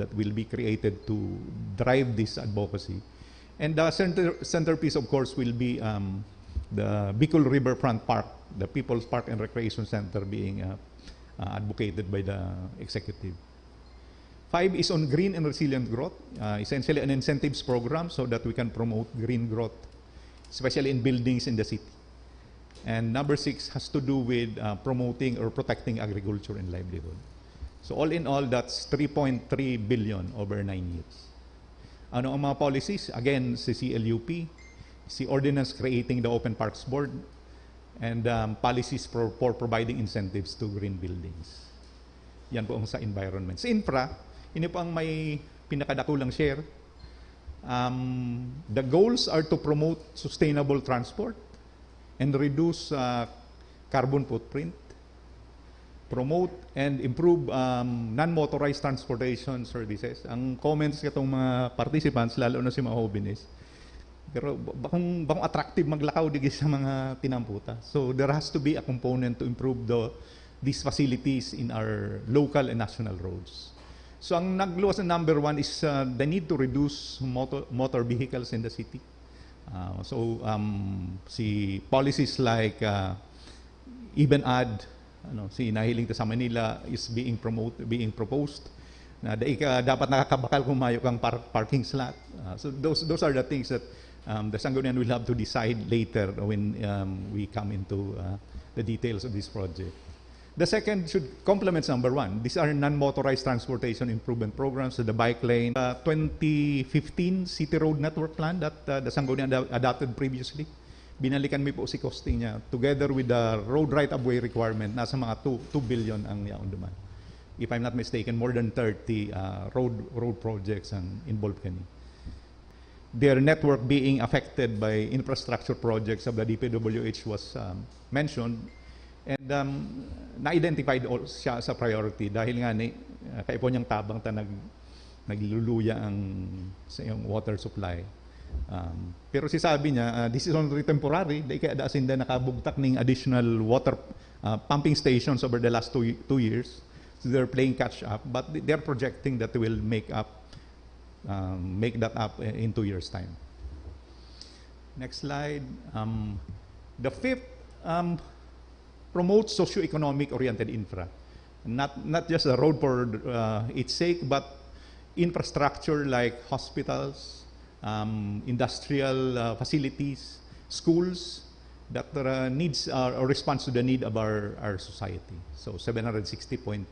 that will be created to drive this advocacy. And the centerpiece, of course, will be the Bicol Riverfront Park, the People's Park and Recreation Center being advocated by the executive. 5 is on green and resilient growth, essentially an incentives program so that we can promote green growth, especially in buildings in the city. And number 6 has to do with promoting or protecting agriculture and livelihood. So all in all, that's 3.3 billion over 9 years. Ano ang mga policies? Again, si CLUP, si Ordinance creating the Open Parks Board, and policies for providing incentives to green buildings. Yan po ang sa environment. Sa infra, ini po ang may pinakadakulang share. The goals are to promote sustainable transport and reduce carbon footprint, promote and improve non-motorized transportation services. Ang comments katong mga participants, lalo na si mga hobinis, pero bakong attractive maglakaw digi sa mga tinamputa. So there has to be a component to improve these facilities in our local and national roads. So ang nagluwas na number 1 is the need to reduce motor vehicles in the city. Si policies like even add, si Nahiling ta sa Manila is being proposed. Na dapat nakakabakal kung mayo kang parking slot. So those are the things that the Sangguniang will have to decide later when we come into the details of this project. The second should complement number 1. These are non-motorized transportation improvement programs, so the bike lane. 2015 City Road Network Plan that the Sangguniang adopted previously. Binalikan mi po si costing niya. Together with the road right-of-way requirement, nasa mga 2 billion ang yaon duman. If I'm not mistaken, more than 30 road projects ang involved kani. Their network being affected by infrastructure projects of the DPWH was mentioned. And na-identified siya sa priority dahil nga ni kaipo niyang tabang ta nagluluya sa iyong water supply. Pero si sabi niya, this is only temporary, dahil kaya daasin na nakabugtak ng additional water pumping stations over the last 2 years. So they're playing catch up, but they're projecting that they will make that up in 2 years' time. Next slide. The fifth, promote socio-economic oriented infra. Not just a road for its sake, but infrastructure like hospitals, industrial facilities, schools that needs or responds to the need of our society. So 760.6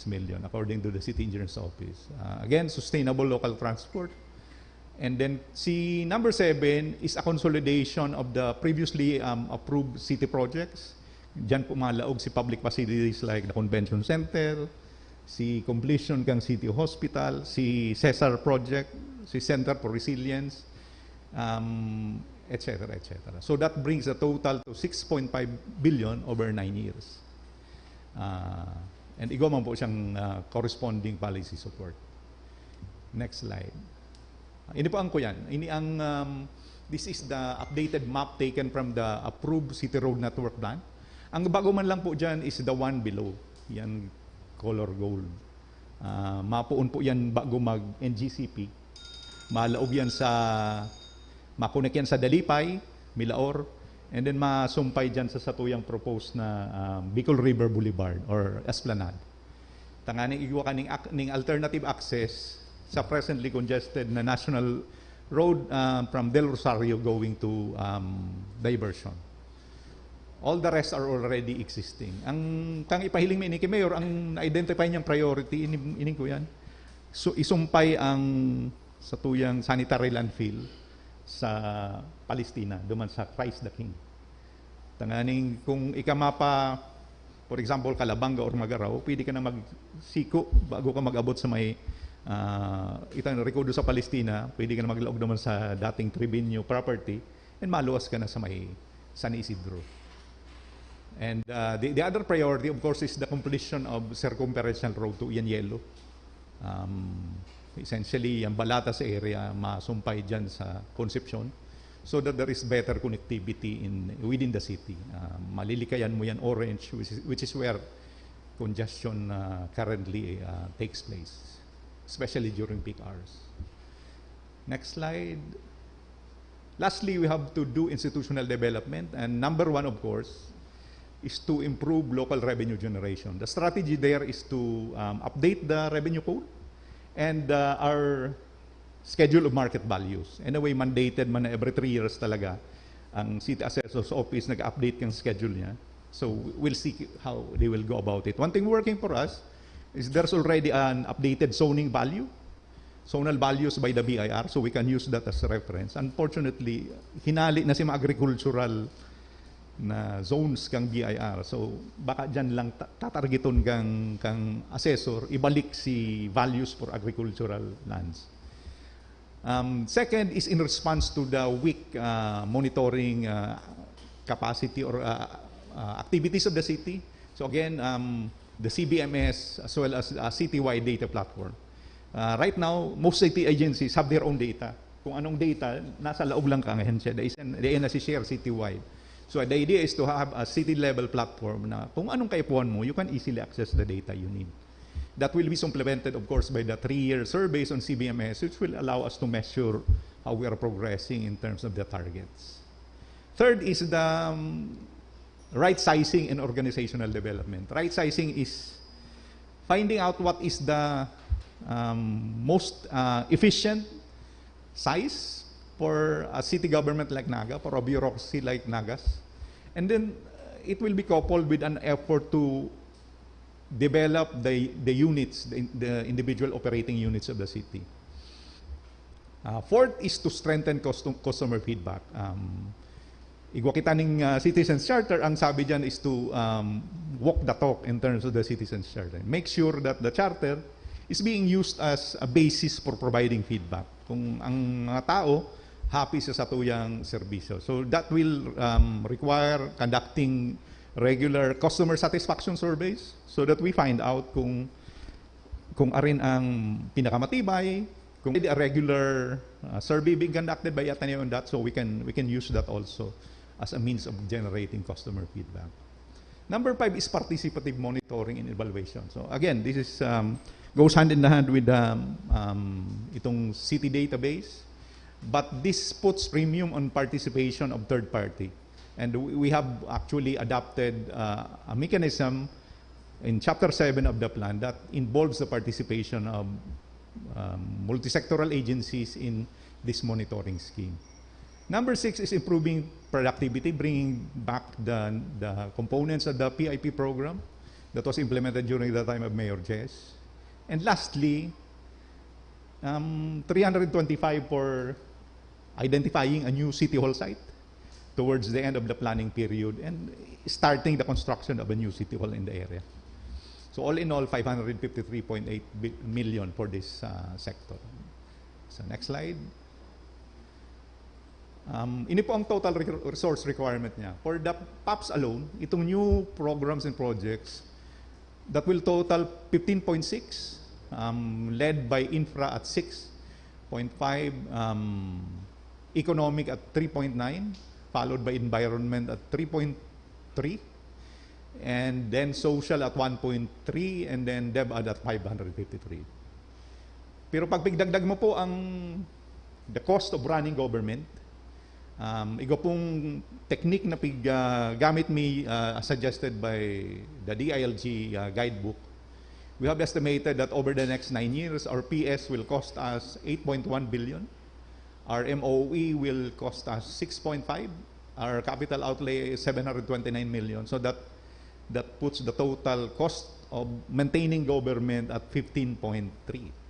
million according to the City Engineer's Office. Again, sustainable local transport. And then number 7 is a consolidation of the previously approved city projects. Diyan po malaog si public facilities like the Convention Center, si completion kang City Hospital, si CESAR project, si Center for Resilience, etc. etc. So that brings the total to 6.5 billion over 9 years. And igo man po siyang corresponding policy support. Next slide. Ini po ang kuyan. This is the updated map taken from the approved City Road Network Plan. Ang bago man lang po dyan is the one below. Yan, color gold. Mapuon po yan bago mag-NGCP. Malaog yan makunik yan sa Dalipay, Milaor, and then masumpay dyan sa satuyang proposed na Bicol River Boulevard or Esplanade. Tanganing igwa ka ning alternative access sa presently congested na national road from Del Rosario going to Diversion. All the rest are already existing. Ang kang ipahiling mi ni Mayor, ang na-identify niyang priority, ining ko yan. So isumpay sa tuyang sanitary landfill sa Palestina, duman sa Christ the King. Tanganing kung ikamapa, for example, Calabanga or Magaraw, pwede ka na magsiko bago ka mag-abot sa may itang rekodo sa Palestina, pwede ka na maglaog naman sa dating Tribunio property and maluwas ka na sa may San Isidro. And the other priority, of course, is the completion of circumferential road to Ianyelo. Essentially, yung balata sa area, masumpay dyan sa Concepcion so that there is better connectivity within the city. Malilikayan mo yan orange, which is where congestion currently takes place, especially during peak hours. Next slide. Lastly, we have to do institutional development. And number 1, of course, is to improve local revenue generation. The strategy there is to update the revenue code and our schedule of market values. Anyway, mandated man na every 3 years talaga ang City Assessor's Office nag-update yung schedule niya. So we'll see how they will go about it. One thing working for us is there's already an updated zoning value, zonal values by the BIR, so we can use that as a reference. Unfortunately, hinali na si mga agricultural na zones kang BIR. So baka dyan lang tatargeton kang assessor, ibalik si values for agricultural lands. Second is in response to the weak monitoring capacity or activities of the city. So again, the CBMS as well as a citywide data platform. Right now, most city agencies have their own data. Kung anong data, nasa loob lang kang ahensya. They share citywide. So the idea is to have a city-level platform na kung anong kaipuan mo, you can easily access the data you need. That will be supplemented, of course, by the 3-year surveys on CBMS, which will allow us to measure how we are progressing in terms of the targets. Third is the right sizing and organizational development. Right sizing is finding out what is the most efficient size for a city government like Naga, for a bureaucracy like Nagas. And then it will be coupled with an effort to develop the units, the individual operating units of the city. Fourth is to strengthen customer feedback. Igwa kita ng Citizens Charter, ang sabi dyan is to walk the talk in terms of the Citizens Charter. Make sure that the Charter is being used as a basis for providing feedback. Kung ang mga tao, happy sa satuyang serbisyo. So that will require conducting regular customer satisfaction surveys so that we find out kung arin ang pinakamatibay, kung a regular survey being conducted by Ateneo on that, so we can use that also as a means of generating customer feedback. Number 5 is participative monitoring and evaluation. So again, this is goes hand in hand with itong city database, but this puts premium on participation of third party. And we have actually adopted a mechanism in Chapter 7 of the plan that involves the participation of multi-sectoral agencies in this monitoring scheme. Number 6 is improving productivity, bringing back the components of the PIP program that was implemented during the time of Mayor Jess. And lastly, 325 for identifying a new city hall site towards the end of the planning period and starting the construction of a new city hall in the area. So all in all, 553.8 million for this sector. So next slide. Ini po ang total resource requirement niya. For the PAPs alone, itong new programs and projects that will total 15.6, led by infra at 6.5, economic at 3.9, followed by environment at 3.3, and then social at 1.3, and then DevAd at 553. Pero pag pigdagdag mo po ang the cost of running government, igo pong technique na gamit mi suggested by the DILG guidebook, we have estimated that over the next 9 years, our PS will cost us 8.1 billion. Our MOE will cost us 6.5. Our capital outlay is 729 million. So that puts the total cost of maintaining government at 15.3.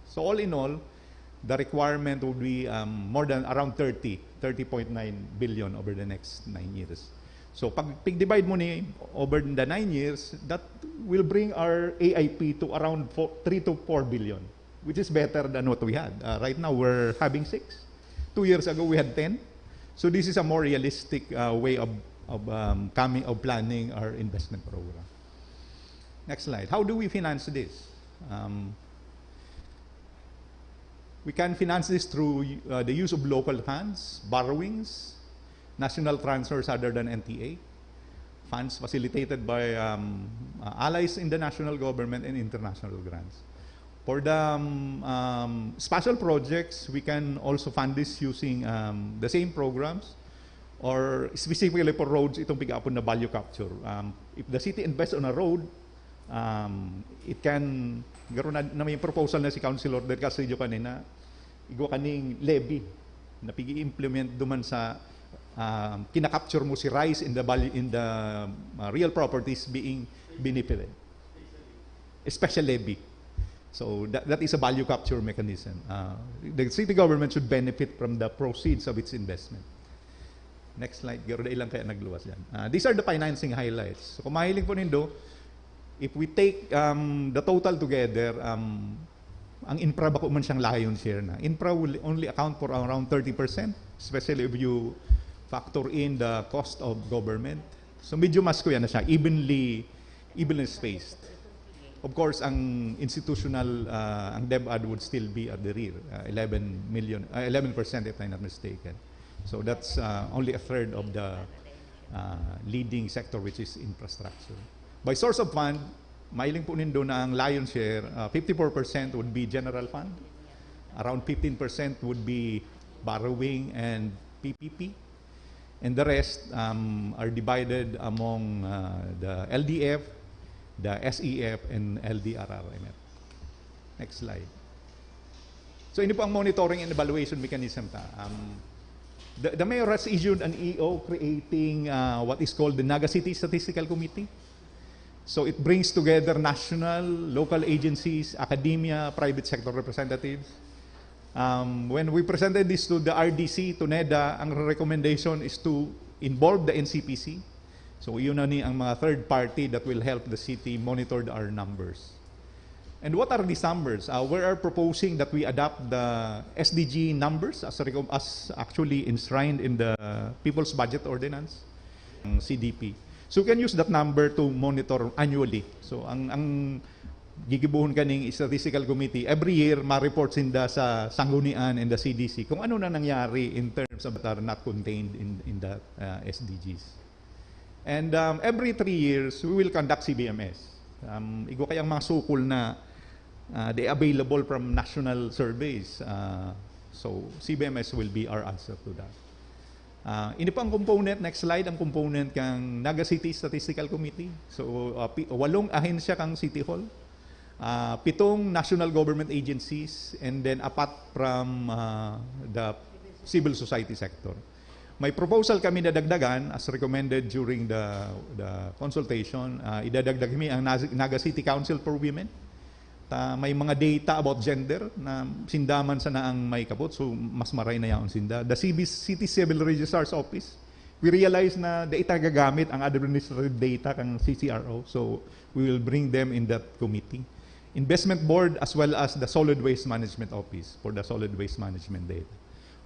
So all in all, the requirement would be more than around 30.9 billion over the next 9 years. So pag divide mo ni over the 9 years, that will bring our AIP to around 3 to 4 billion, which is better than what we had. Right now, we're having 6. 2 years ago, we had 10. So this is a more realistic way of planning our investment program. Next slide. How do we finance this? We can finance this through the use of local funds, borrowings, national transfers other than NTA, funds facilitated by allies in the national government and international grants. For the special projects, we can also fund this using the same programs, or specifically for roads, itong pick-up na value capture. If the city invests on a road, it can, garo na may proposal na si Councilor Del Castillo kanina, igo kaning levy na pigi-implement duman sa kinakapture mo si rise in the value in the real properties being benefited. A special levy. So that is a value capture mechanism. The city government should benefit from the proceeds of its investment. Next slide. Garo na ilang kaya nagluwas yan. These are the financing highlights. So kung mahiling po nindo, if we take the total together, ang infra bako man siyang lion share na. Infra will only account for around 30%, especially if you factor in the cost of government. So medyo mas ko yan na siya, evenly spaced. Of course, ang institutional, ang DepEd would still be at the rear, 11% if I'm not mistaken. So that's only a third of the leading sector, which is infrastructure. By source of fund, mailing po nindo na ang lion's share, 54% would be general fund, around 15% would be borrowing and PPP, and the rest are divided among the LDF, the SEF, and LDRRMF. Next slide. So ini po ang monitoring and evaluation mechanism ta. The mayor has issued an EO creating what is called the Naga City Statistical Committee. So it brings together national, local agencies, academia, private sector representatives. When we presented this to the RDC, to NEDA, ang recommendation is to involve the NCPC. So yun na ni ang mga third party that will help the city monitor our numbers. And what are these numbers? We are proposing that we adopt the SDG numbers as actually enshrined in the People's Budget Ordinance, CDP. So you can use that number to monitor annually. So ang gigibuhon kaning statistical committee, every year ma-reports inda sa Sanggunian and the CDC kung ano na nangyari in terms of that are not contained in the SDGs. And every 3 years, we will conduct CBMS. Igo kayang mga sukol na they available from national surveys. So CBMS will be our answer to that. Ini pa ang component, next slide, ang component kang Naga City Statistical Committee. So 8 ahensya kang City Hall, 7 national government agencies, and then 4 from the civil society sector. May proposal kami na dagdagan as recommended during the consultation. Idadagdag kami ang Naga City Council for Women. May mga data about gender na sindaman sa naang may kapot, so mas maray na yaon sinda. The City Civil Registrar's Office, we realize na data gagamit ang administrative data kang CCRO, so we will bring them in that committee. Investment Board as well as the Solid Waste Management Office for the solid waste management data.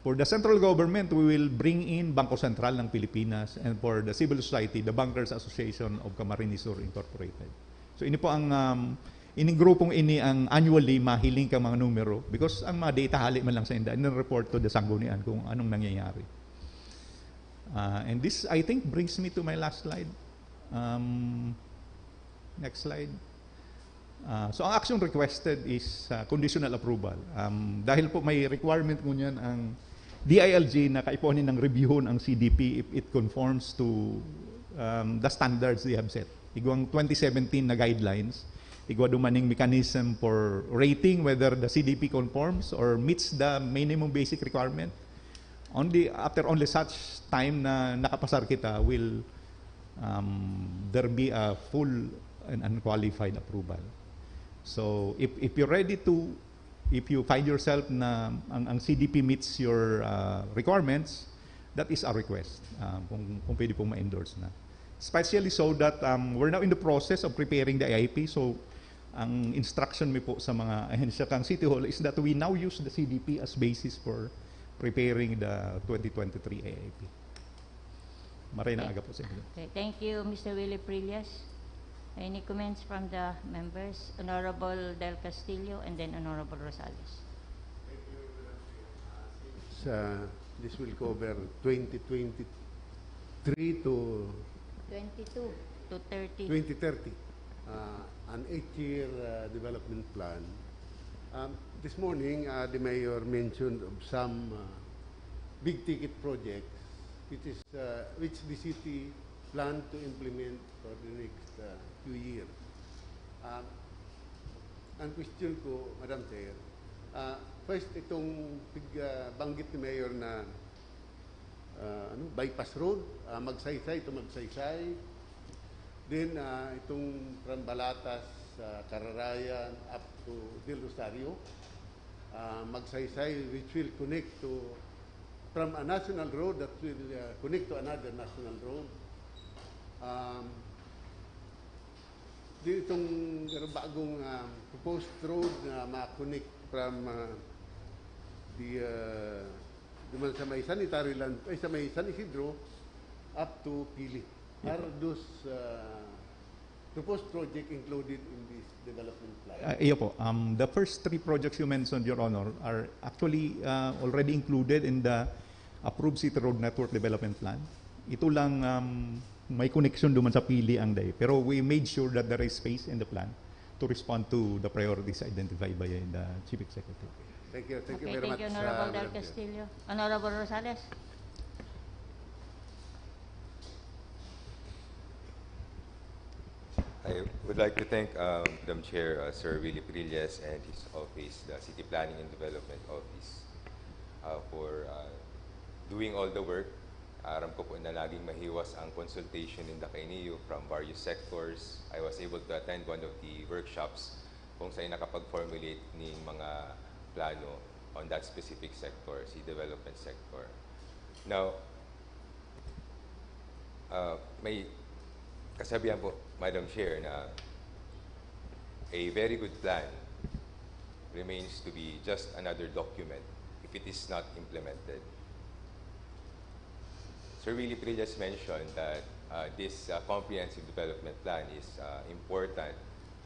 For the central government, we will bring in Bangko Sentral ng Pilipinas, and for the civil society, the Bankers Association of Camarines Sur Incorporated. So ini po ang ining grupong ini ang annually mahiling ka mga numero because ang mga data hali man lang sa inda and report to the Sanggunian kung anong nangyayari. And this, I think, brings me to my last slide. Next slide. So ang action requested is conditional approval. Dahil po may requirement ngunyan ang DILG na kaiponin ng reviewon ang CDP if it conforms to the standards they have set. Igwang 2017 na guidelines, igwa dumaning mechanism for rating whether the CDP conforms or meets the minimum basic requirement. After only such time na nakapasar kita will there be a full and unqualified approval. So if you're ready to, if you find yourself na ang CDP meets your requirements, that is our request kung pwede pong ma-endorse na. Especially so that we're now in the process of preparing the IIP. So ang instruction mi po sa mga ahensya kang City Hall is that we now use the CDP as basis for preparing the 2023 IIP. Maray na aga po sa inyo. Okay, thank you, Mr. Willie Prillas. Any comments from the members? Honorable Del Castillo and then Honorable Rosales. This will cover 2023 to 22 to 30. 2030. An 8-year development plan. This morning, the mayor mentioned of some big-ticket projects, which the city planned to implement for the next few years. Ang question ko, Madam Chair, first itong banggit ni Mayor na bypass road, magsaysay to magsaysay. Then itong from Balatas, Cararayan up to Del Rosario, magsaysay which will connect to from a national road that will connect to another national road. Itong bagong proposed road na ma-connect from duman sa may sanitary land, sa may San Isidro up to Pili. Are those proposed project included in this development plan? Iyo po. The first three projects you mentioned, Your Honor, are actually already included in the approved City Road Network Development Plan. Ito lang may connection duman sa Pili ang day. Pero we made sure that there is space in the plan to respond to the priorities identified by the Chief Executive. Thank you. Thank you Okay, very much. thank you, Honorable Del Madam Chair. Castillo. Honorable Rosales. I would like to thank Madam Chair, Sir Willie Prillas and his office, the City Planning and Development Office, for doing all the work. Aram ko po na laging mahiwas ang consultation in the Kainio from various sectors. I was able to attend one of the workshops kung saan nakapag-formulate ng mga plano on that specific sector, si development sector. Now, may kasabihan po, Madam Chair, na a very good plan remains to be just another document if it is not implemented. Sir Willie Prillas mentioned that this comprehensive development plan is important.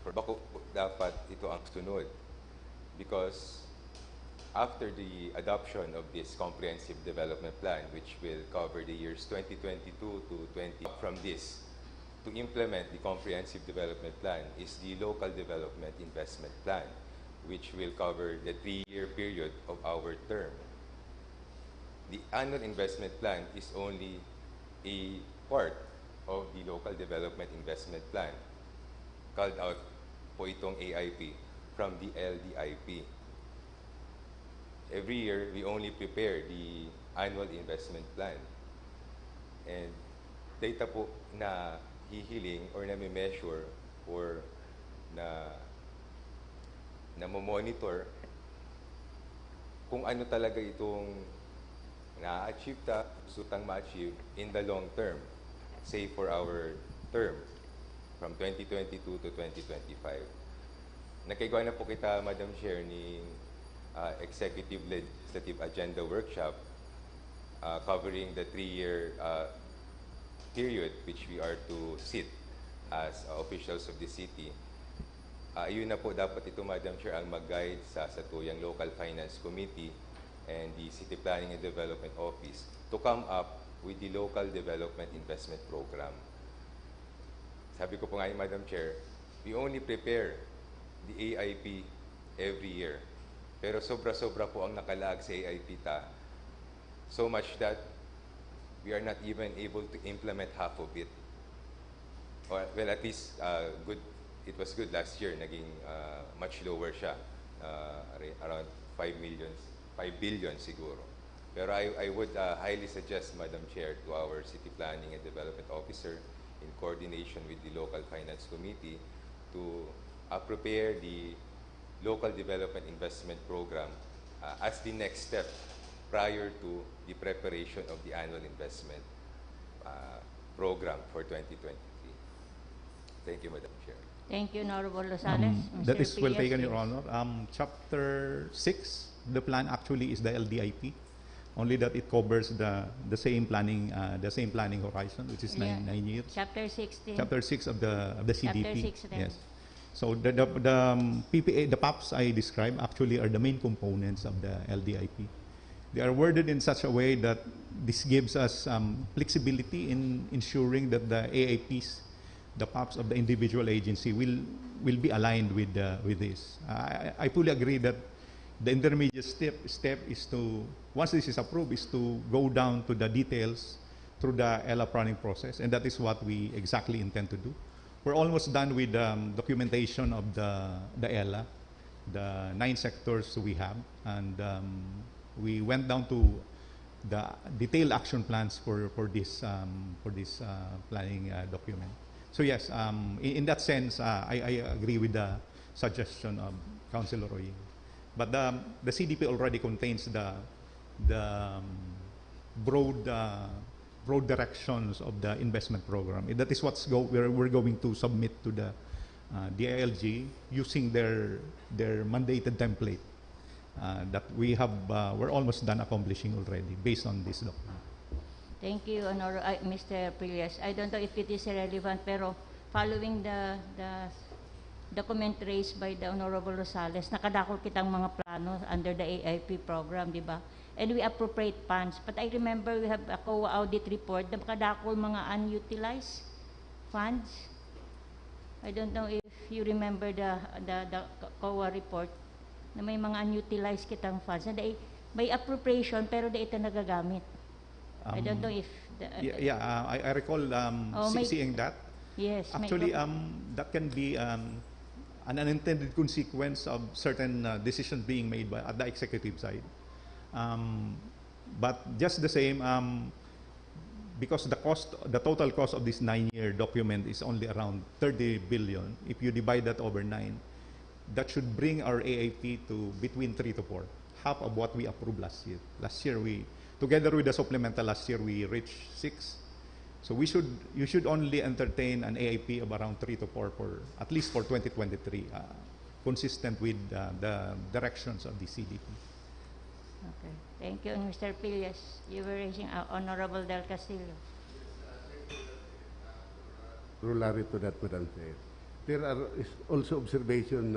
Bako dapat ito ang sunod because after the adoption of this comprehensive development plan, which will cover the years 2022 to 20, from this, to implement the comprehensive development plan is the local development investment plan, which will cover the 3-year period of our term. The annual investment plan is only a part of the local development investment plan, called out po itong AIP from the LDIP. Every year, we only prepare the annual investment plan. And data po na hihiling or na measure or na monitor kung ano talaga itong na-achieve sutang ma-achieve in the long term, say for our term from 2022 to 2025. Nakagawa na po kita, Madam Chair, ni Executive Legislative Agenda Workshop covering the 3-year period which we are to sit as officials of the city. Yun na po dapat ito, Madam Chair, ang mag-guide sa Satuyang Local Finance Committee and the City Planning and Development Office to come up with the Local Development Investment Program. Sabi ko po nga, Madam Chair, we only prepare the AIP every year. Pero sobra-sobra po ang nakalag sa AIP so much that we are not even able to implement half of it. Well, at least it was good last year, naging much lower siya, around 5 billion siguro. Pero I would highly suggest, Madam Chair, to our City Planning and Development Officer, in coordination with the Local Finance Committee, to prepare the Local Development Investment Program as the next step prior to the preparation of the annual investment program for 2023. Thank you, Madam Chair. Thank you, Honorable Rosales. That Mr. is well Pillas, taken, Your please. Honor. Chapter 6, the plan actually is the LDIP, only that it covers the same planning horizon, which is Yeah. 9 years. Chapter 16. Chapter 6 of the CDP. Chapter 6 then. Yes. So the PPA, the PAPs I described actually are the main components of the LDIP. They are worded in such a way that this gives us flexibility in ensuring that the AIPs, the PAPs of the individual agency will be aligned with this. I fully agree that the intermediate step is to, once this is approved, is to go down to the details through the LA planning process, and that is what we exactly intend to do. we're almost done with documentation of the ELA, the 9 sectors we have, and we went down to the detailed action plans for this planning document. So yes, in that sense, I agree with the suggestion of Councilor Roy. But the CDP already contains the broad directions of the investment program. That is we're going to submit to the DILG using their mandated template that we're almost done accomplishing already based on this document. Thank you, Mr. Prillas. I don't know if it is relevant, pero following the document raised by the Honorable Rosales, nakadakol kitang mga plano under the AIP program, di ba? And we appropriate funds. But I remember we have a COA audit report na nakadakol mga unutilized funds. I don't know if you remember the COA report na may mga unutilized kitang funds na may appropriation pero di ito nagagamit. I don't know if... I recall seeing that. Yes. Actually, that can be an unintended consequence of certain decisions being made at the executive side. But just the same, because the total cost of this 9-year document is only around 30 billion. If you divide that over 9, that should bring our AIP to between 3 to 4, half of what we approved last year. Last year, together with the supplemental last year, we reached 6. So you should only entertain an AIP of around 3 to 4 at least for 2023, consistent with the directions of the CDP. Okay. Thank you, Mr. Pillas. You were raising Honorable Del Castillo. Corollary to that, Madam Chair. There is also observation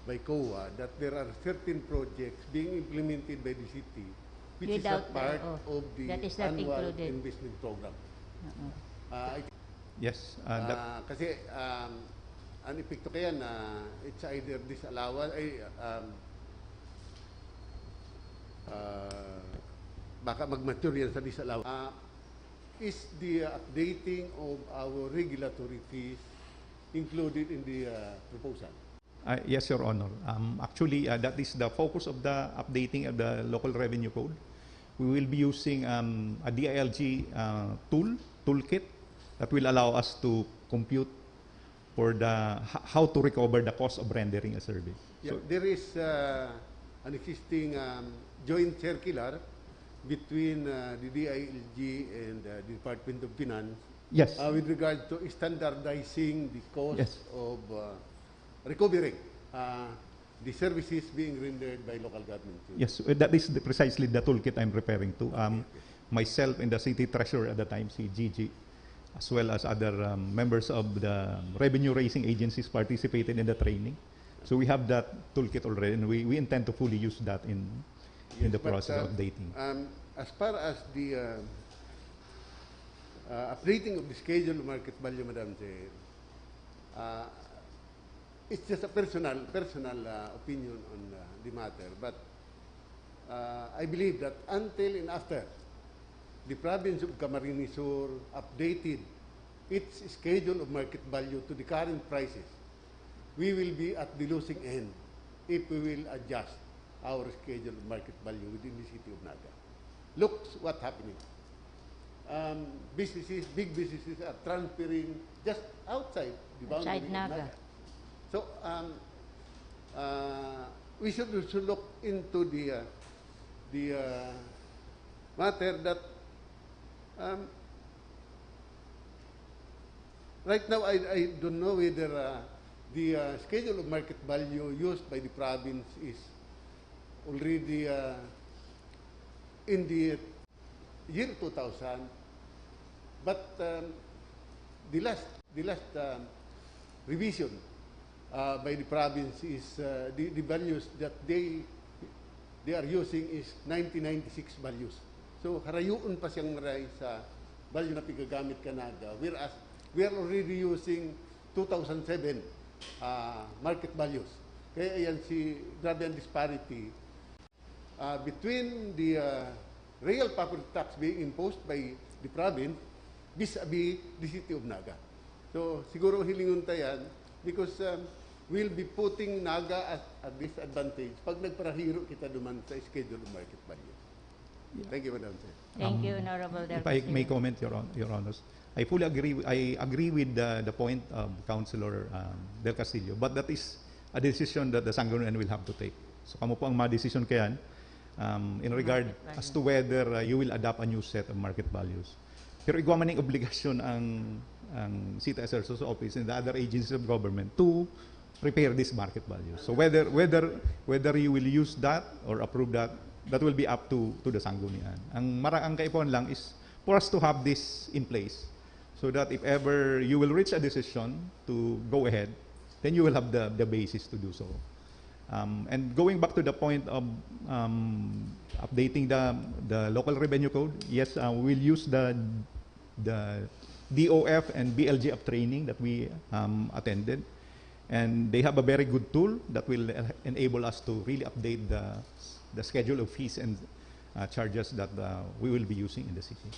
by COA that there are certain projects being implemented by the city which Without is not part of the that is not annual included. investment program. Yes. Kasi ang epekto kaya na it's either disallowance baka mag-mature yan sa disallowance. Is the updating of our regulatory fees included in the proposal? Yes, Your Honor. Actually, that is the focus of the updating of the local revenue code. We will be using a DILG toolkit that will allow us to compute for how to recover the cost of rendering a service. Yeah, so, there is an existing joint circular between the DILG and the Department of Finance. Yes. With regard to standardizing the cost yes. of recovering the services being rendered by local government. Yes, that is precisely the toolkit I'm referring to. Myself and the city treasurer at the time, CGG, as well as other members of the revenue-raising agencies participated in the training. So we have that toolkit already, and we intend to fully use that in the process of updating. As far as the updating of the schedule of market value, Madam Chair, it's just a personal opinion on the matter, but I believe that until and after the province of Camarines Sur updated its schedule of market value to the current prices, we will be at the losing end if we will adjust our schedule of market value within the city of Naga. Look what's happening. Big businesses are transferring just outside the boundary of Naga. So we should look into the matter that right now I don't know whether the schedule of market value used by the province is already in the year 2000, but the last revision by the province is the values that they are using is 1996 values. So harayuon pa siyang maray sa value na pigagamit Canada, whereas we are already using 2007 market values. Kaya ayan grabe ang disparity between the real property tax being imposed by the province vis-a-vis the city of Naga. So, siguro hilingon tayan because we'll be putting Naga at a disadvantage pag nagparahiro kita duman sa schedule of market value. Thank you, Madam Chair. Thank you, Honorable Del If I may Castillo. comment, Your Honors, I fully agree. I agree with the point of Councilor Del Castillo, but that is a decision that the Sangguniang will have to take. So kamo po ang ma-decision kayan in regard Market as to whether you will adopt a new set of market values. Pero igwa man yung obligasyon ang City Assessor's Office and the other agencies of government to prepare this market value. So whether you will use that or approve that, that will be up to the Sangguniang. Ang kaipon lang is for us to have this in place so that if ever you will reach a decision to go ahead, then you will have the basis to do so. And going back to the point of updating the local revenue code, yes, we'll use the DOF and BLGF training that we attended. And they have a very good tool that will enable us to really update the schedule of fees and charges that we will be using in the city.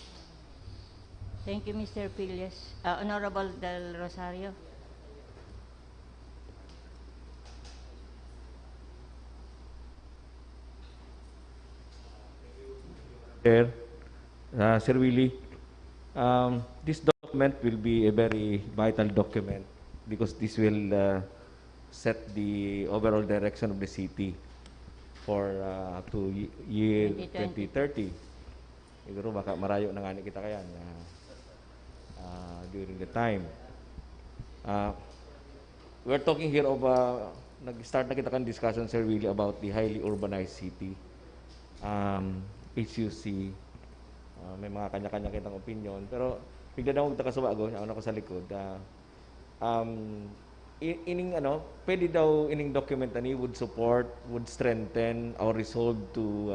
Thank you, Mr. Pilles. Honorable Del Rosario. Chair, Sir Willie, this document will be a very vital document because this will set the overall direction of the city for up to year 2030. Siguro baka marayo na nga kita kayan during the time. We're talking here of nag-start na kita kan discussion, Sir Willie, about the highly urbanized city. HUC, may mga kanya-kanya kitang opinion, pero bigla daw magtakasubago, ako sa likod, pwede daw ining document ani would support, would strengthen our resolve to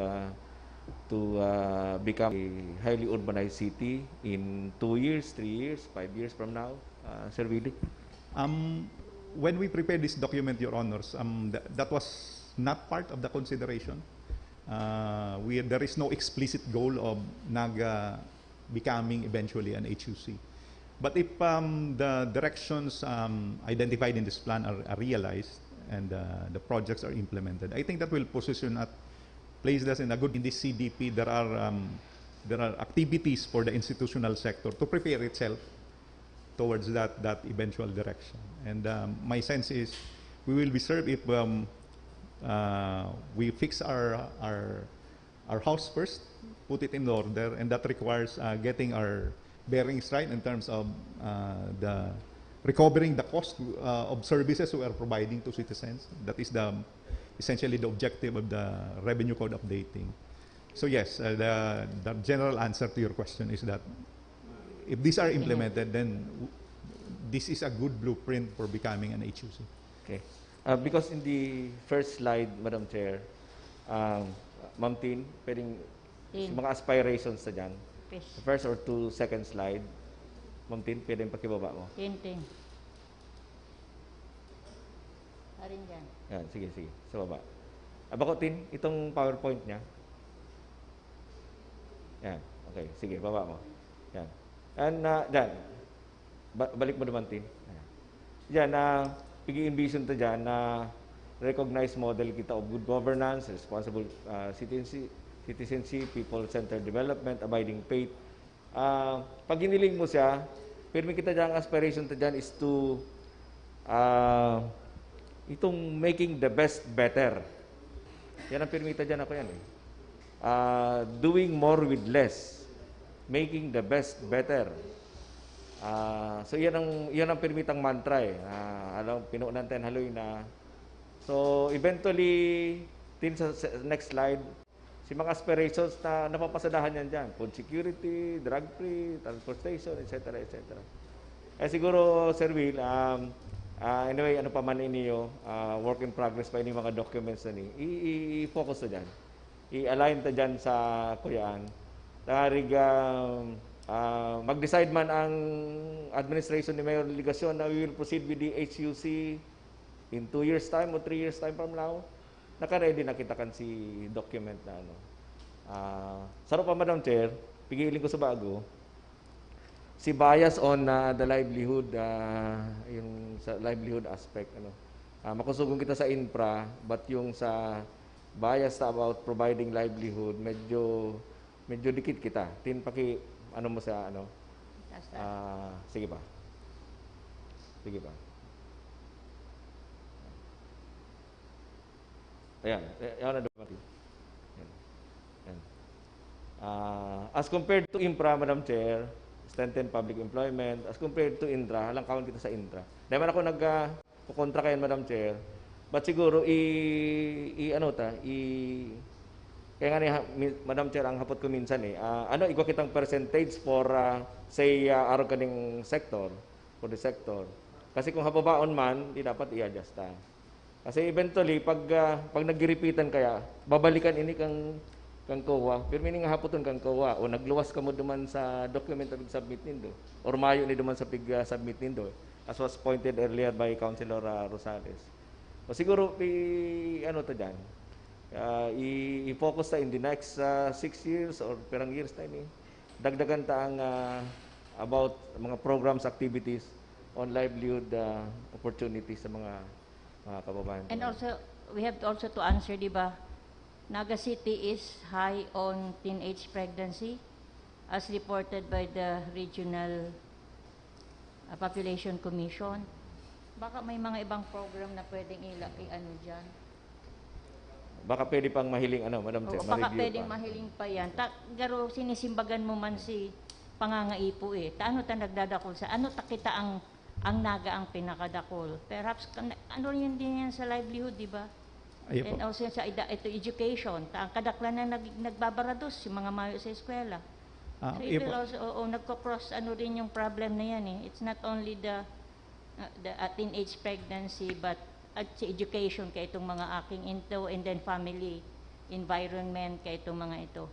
become a highly urbanized city in 2 years, 3 years, 5 years from now, Sir Willie? When we prepared this document, Your Honors, that was not part of the consideration. There is no explicit goal of Naga becoming eventually an HUC. But if the directions identified in this plan are realized and the projects are implemented, I think that will place us in a good. In this CDP, there are activities for the institutional sector to prepare itself towards that eventual direction. And my sense is we will be served if we fix our house first, put it in order, and that requires getting our bearings right in terms of recovering the cost of services we are providing to citizens. That is essentially the objective of the revenue code updating. So yes, the general answer to your question is that if these are implemented, then this is a good blueprint for becoming an HUC. Okay. Because in the first slide, Madam Chair, Ma'am Tin, pwedeng mga aspirations na dyan. The first or second slide, Ma'am Tin, pwedeng pakibaba mo. Tin. Haring dyan. Yan, sige, sa baba. Bako, Tin, itong PowerPoint niya. Yan, okay, sige, baba mo. Yan. And, dyan, balik mo naman, Tin. Yan, pigi-envision to dyan na recognized model kita of good governance, responsible citizenship, people-centered development, abiding faith. Pag iniling mo siya, pirmi kita dyan, ang aspiration to dyan is to itong making the best better. Yan ang pirmi kita dyan ako yan. Doing more with less. Making the best better. So yan ang permitang mantra alam pinuunan tayo haloy na. So eventually sa next slide si mga aspirations na napapasadahan yan dyan, food security, drug free, transportation, etc. Siguro Sir Will, anyway ano pa man ninyo, work in progress pa ini mga documents na ni i-focus na dyan, i-align ta dyan sa kuyaan tarig mag-decide man ang administration ni Mayor Ligacion na we will proceed with the HUC in 2 years time or 3 years time from now, naka-ready na kita kan si document na sarap pa, Madam Chair, pigiling ko sa bago. si bias on the livelihood, yung sa livelihood aspect, ano. Makusugong kita sa infra, but yung sa bias about providing livelihood, medyo dikit kita. Ano mo sa ano? Sige pa. Sige pa. Ayan, na dumating. Ayan. As compared to infra, Madam Chair, strengthen public employment, as compared to intra, halang kawan kita sa intra. Dahil man ako nagkukontra kayan, Madam Chair, but siguro, kaya nga ni Madam Chair, ang hapot ko minsan ikaw kitang percentage for, say, araw kaning sector, for the sector. Kasi kung hapabaon man, di dapat i-adjust ta. Kasi eventually, pag nag-repeatan kaya, babalikan ini kang COA. Pero meaning nga hapoton kang COA, o nagluwas ka mo duman sa document na submit nindo, or mayo ni duman sa submit nindo, as was pointed earlier by Councilor Rosales. O siguro, i-focus ta in the next 6 years or perang years time dagdagan ta ang about mga programs, activities on livelihood opportunities sa mga kababayan. And also, we have also to answer, di ba, Naga City is high on teenage pregnancy as reported by the Regional Population Commission. Baka may mga ibang program na pwedeng i-ano dyan. Baka pwede pang mahiling, Madam Chair, Baka ma-review pwedeng mahiling pa yan. Garo sinisimbagan mo man si pangangaipo Taano ta nagdadakol sa, kita ang Naga ang pinakadakol. Perhaps, yun din yan sa livelihood, di ba? And also sa education. Ang kadaklan na nagbabarados, yung mga mayo sa eskwela. So it will also, nagko-cross, rin yung problem na yan It's not only the teenage pregnancy, but sa education kaya itong mga aking into, and then family environment kaya itong mga ito.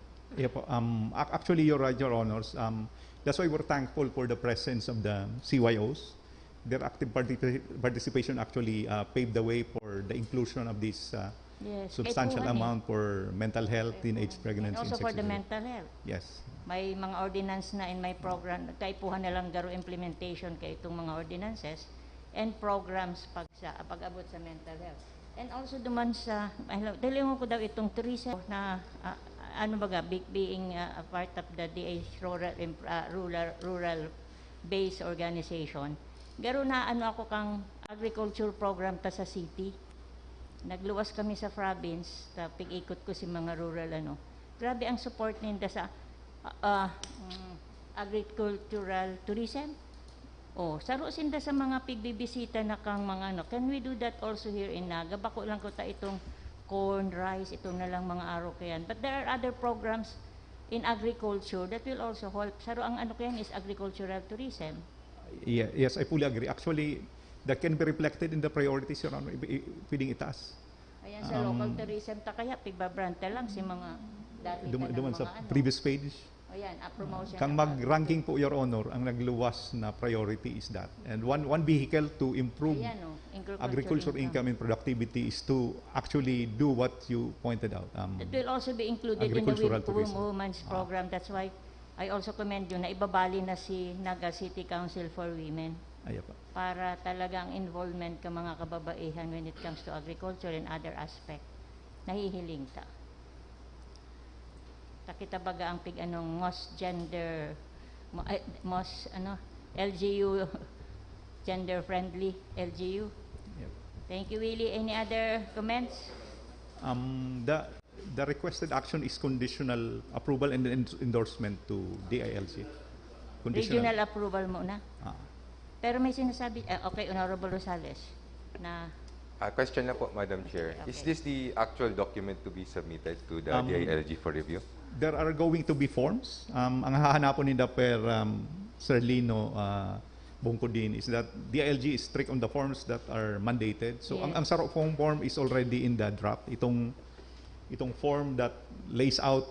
Actually, you're right, Your Honors. That's why we're thankful for the presence of the CYOs. Their active participation actually paved the way for the inclusion of this substantial amount for mental health, teenage pregnancy, and also for the mental health. Yes. May mga ordinance na in my program, kaipuhan na lang garo implementation kay itong mga ordinances and programs pag-abot sa mental health. And also duman sa, dali mo ko daw itong tourism na being a part of the DA's rural-based organization. Garo na ako kang agriculture program ta sa city. Nagluwas kami sa province, pig-ikot ko si mga rural Grabe ang support ninda sa agricultural tourism. Saro sinda sa mga pigbibisita na kang mga Can we do that also here in Naga? Bako lang ko ta itong corn, rice, itong na lang mga araw kayan. But there are other programs in agriculture that will also help. Saro ang kayan is agricultural tourism. Yes, I fully agree. Actually, that can be reflected in the priorities, Your Honor, pwedeng itaas. Ayan, sa local tourism ta kaya, pigbabranta lang si mga dati duman sa previous page. Ayan, promotion. Kang mag-ranking po, Your Honor, ang nagluwas na priority is that. And one vehicle to improve agriculture income and productivity is to actually do what you pointed out. It will also be included in the Women's Program. That's why I also commend you na ibabali na si Naga City Council for Women para talagang involvement ka mga kababaihan when it comes to agriculture and other aspect. Nahihiling ta. Takita baga ang most gender, LGU, gender friendly LGU. Thank you, Willie. Any other comments? The requested action is conditional approval and endorsement to DILG. Regional approval muna. Pero may sinasabi, okay, Honorable Rosales, na... Question na po, Madam Chair. Okay. Is this the actual document to be submitted to the DILG for review? There are going to be forms. Ang hahanapon nila Sir Lino Bongkodin is that DILG is strict on the forms that are mandated. So ang sarong form is already in the draft. Itong form that lays out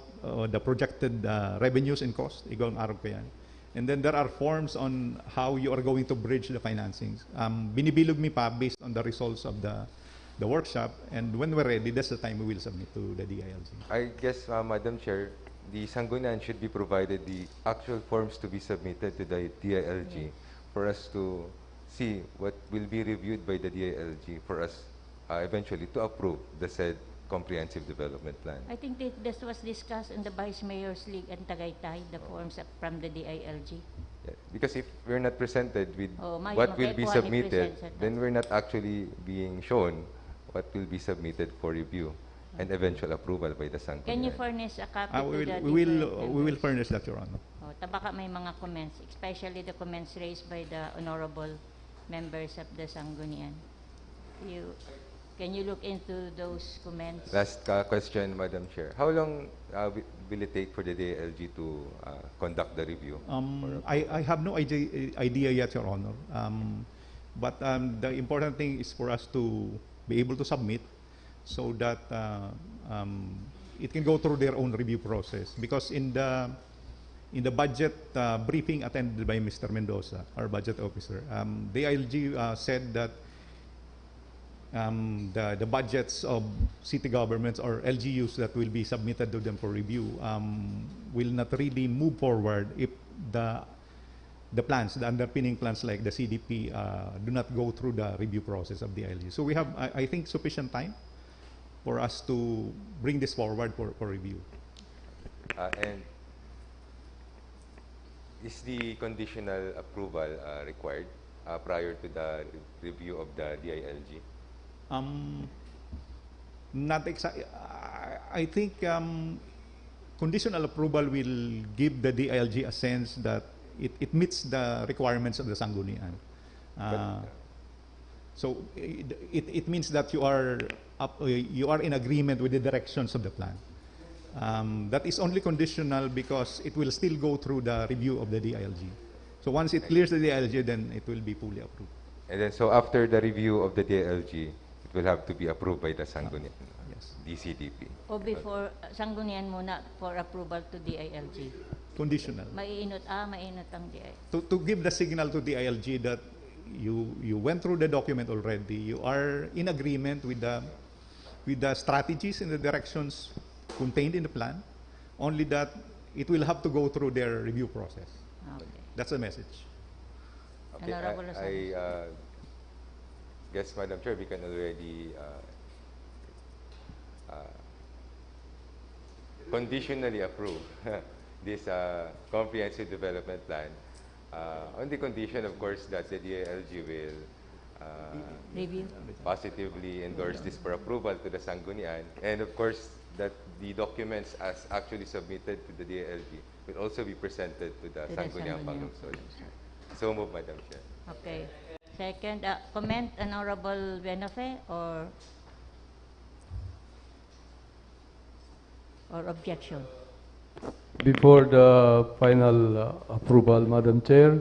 the projected revenues and costs, igawang araw ko yan. And then there are forms on how you are going to bridge the financings. Binibilog mi pa based on the results of the workshop, and when we're ready, that's the time we will submit to the DILG. I guess, Madam Chair, the Sangguniang should be provided the actual forms to be submitted to the DILG for us to see what will be reviewed by the DILG for us eventually to approve the said comprehensive development plan. I think this was discussed in the Vice Mayor's League and Tagaytay, the forms from the DILG. Yeah, because if we're not presented with Oh, may- what will be may- submitted, present then we're not actually being shown what will be submitted for review and eventual approval by the Sangguniang. Can you furnish a copy to the We different will members? furnish that, Your Honor. Oh, baka may mga comments, especially the comments raised by the honorable members of the Sangguniang. Can you look into those comments? Last question, Madam Chair. How long will it take for the DILG to conduct the review? I have no idea yet, Your Honor. But the important thing is for us to be able to submit so that it can go through their own review process. Because in the budget briefing attended by Mr. Mendoza, our budget officer, the ILG said that the budgets of city governments or LGUs that will be submitted to them for review will not really move forward if the plans, the underpinning plans like the CDP do not go through the review process of the ILG. So we have, I think, sufficient time for us to bring this forward for review. And is the conditional approval required prior to the review of the DILG? Not exactly. I think conditional approval will give the DILG a sense that it meets the requirements of the Sangguniang. So it means that you are in agreement with the directions of the plan. That is only conditional because it will still go through the review of the DILG. So once it clears the DILG, then it will be fully approved. And then, so after the review of the DILG, it will have to be approved by the Sangguniang, Yes. DCDP. O before, Sangguniang muna for approval to DILG? Conditional. Mainot ang DILG. To give the signal to the ILG that you went through the document already, you are in agreement with the strategies and the directions contained in the plan, only that it will have to go through their review process. Okay. That's the message. Okay, Honorable I guess, Madam Chair, we can already conditionally approve this comprehensive development plan on the condition, of course, that the DILG will Review. positively endorse this for approval to the Sangguniang, and of course that the documents as actually submitted to the DILG will also be presented to the To the Sangguniang Sangguniang. Panlungsod. So move, Madam Chair. Okay. Second, comment, Honorable Benofe, or objection? Before the final approval, Madam Chair,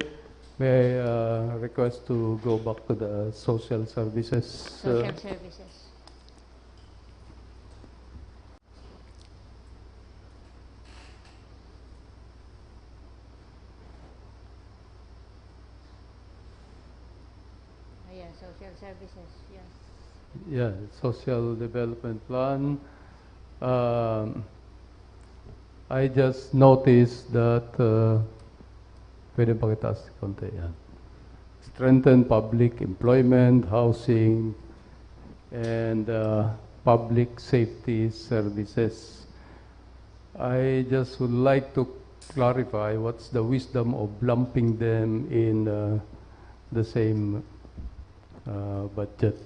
may I request to go back to the social services. Social services. Ayan, social services, yes. Yeah, social development plan. I just noticed that pwede pakitaas konti yan. Strengthen public employment, housing, and public safety services. I just would like to clarify what's the wisdom of lumping them in the same budget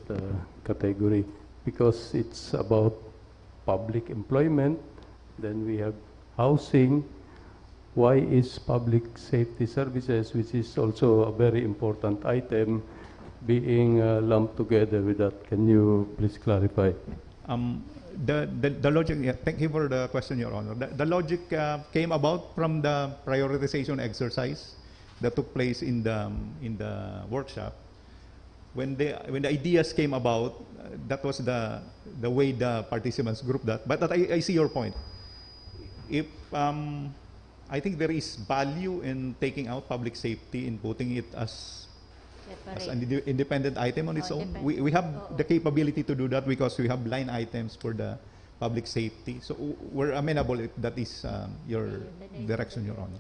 category, because it's about public employment, then we have housing. Why is public safety services, which is also a very important item, being lumped together with that? Can you please clarify? The logic, yeah, thank you for the question, Your Honor. The logic came about from the prioritization exercise that took place in the workshop. When the ideas came about, that was the way the participants grouped that. But I see your point. If I think there is value in taking out public safety and putting it as an independent item on its own. Independent. We have the capability to do that because we have line items for the public safety. So we're amenable if that is your direction, Your Honor.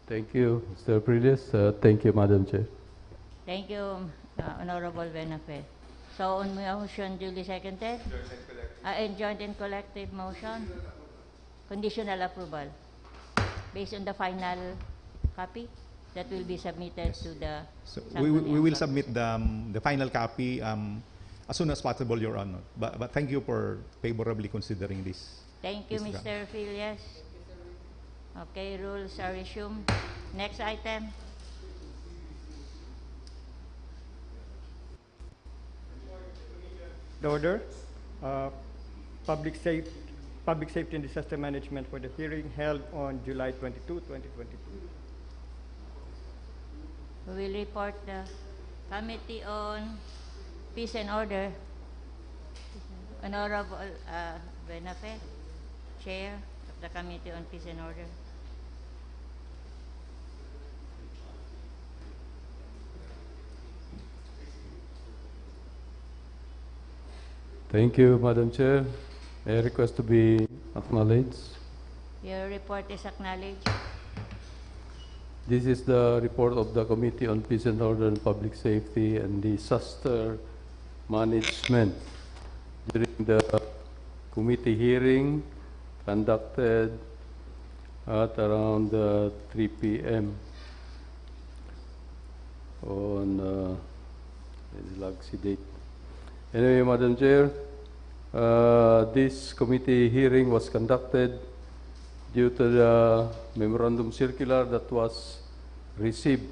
Thank you, Mr. Prilis. Thank you, Madam Chair. Thank you, Honorable Benafe. So on motion duly seconded? Joint and collective motion? Conditional approval? Based on the final copy that will be submitted to the So we Sangguniang will Panlungsod. submit the final copy as soon as possible, Your Honor. But thank you for favorably considering this. Thank you, Yes, Mr. Filias. Okay, rules are resumed. Next item. The order, public safety and disaster management for the hearing held on July 22, 2022. We will report the Committee on Peace and Order. Honorable Benafe, Chair of the Committee on Peace and Order. Thank you, Madam Chair. May I request to be acknowledged? Your report is acknowledged. This is the report of the Committee on Peace and Order and Public Safety and Disaster Management during the committee hearing conducted at around 3 p.m. on Lagsi date. Anyway, Madam Chair, this committee hearing was conducted due to the memorandum circular that was received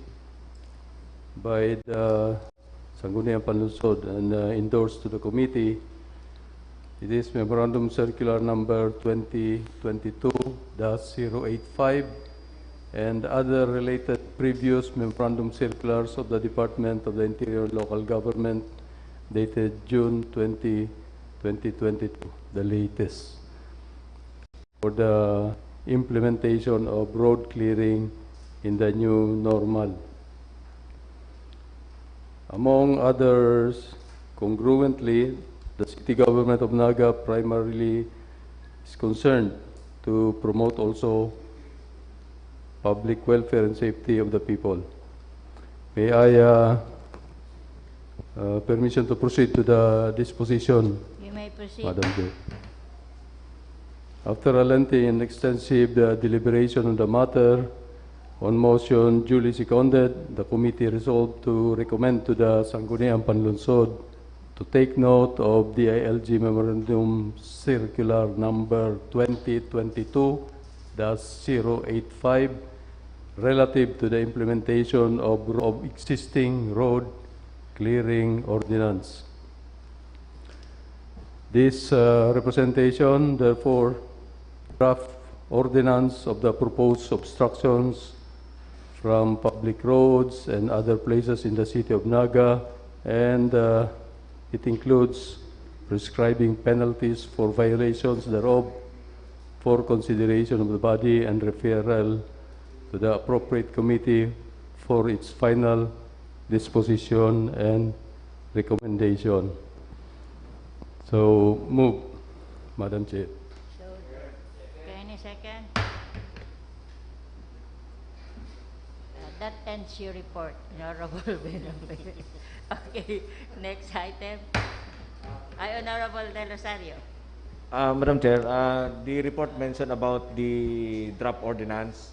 by the Sangguniang Panlungsod and endorsed to the committee. It is memorandum circular number 2022-085 and other related previous memorandum circulars of the Department of the Interior and Local Government dated June 20, 2022, the latest, for the implementation of road clearing in the new normal. Among others, congruently, the City Government of Naga primarily is concerned to promote also public welfare and safety of the people. May I permission to proceed to the disposition, You may proceed. Madam Chair. After a lengthy and extensive deliberation on the matter, on motion duly seconded, the committee resolved to recommend to the Sangguniang Panlungsod to take note of the ILG Memorandum Circular number 2022-085 relative to the implementation of existing road clearing ordinance. This representation, therefore, draft ordinance of the proposed obstructions from public roads and other places in the city of Naga, and it includes prescribing penalties for violations thereof for consideration of the body and referral to the appropriate committee for its final disposition and recommendation. So, move, Madam Chair. So, okay, any second? That ends your report, Honorable Benafe. Okay, next item. Honorable Del Rosario. Madam Chair, the report mentioned about the draft ordinance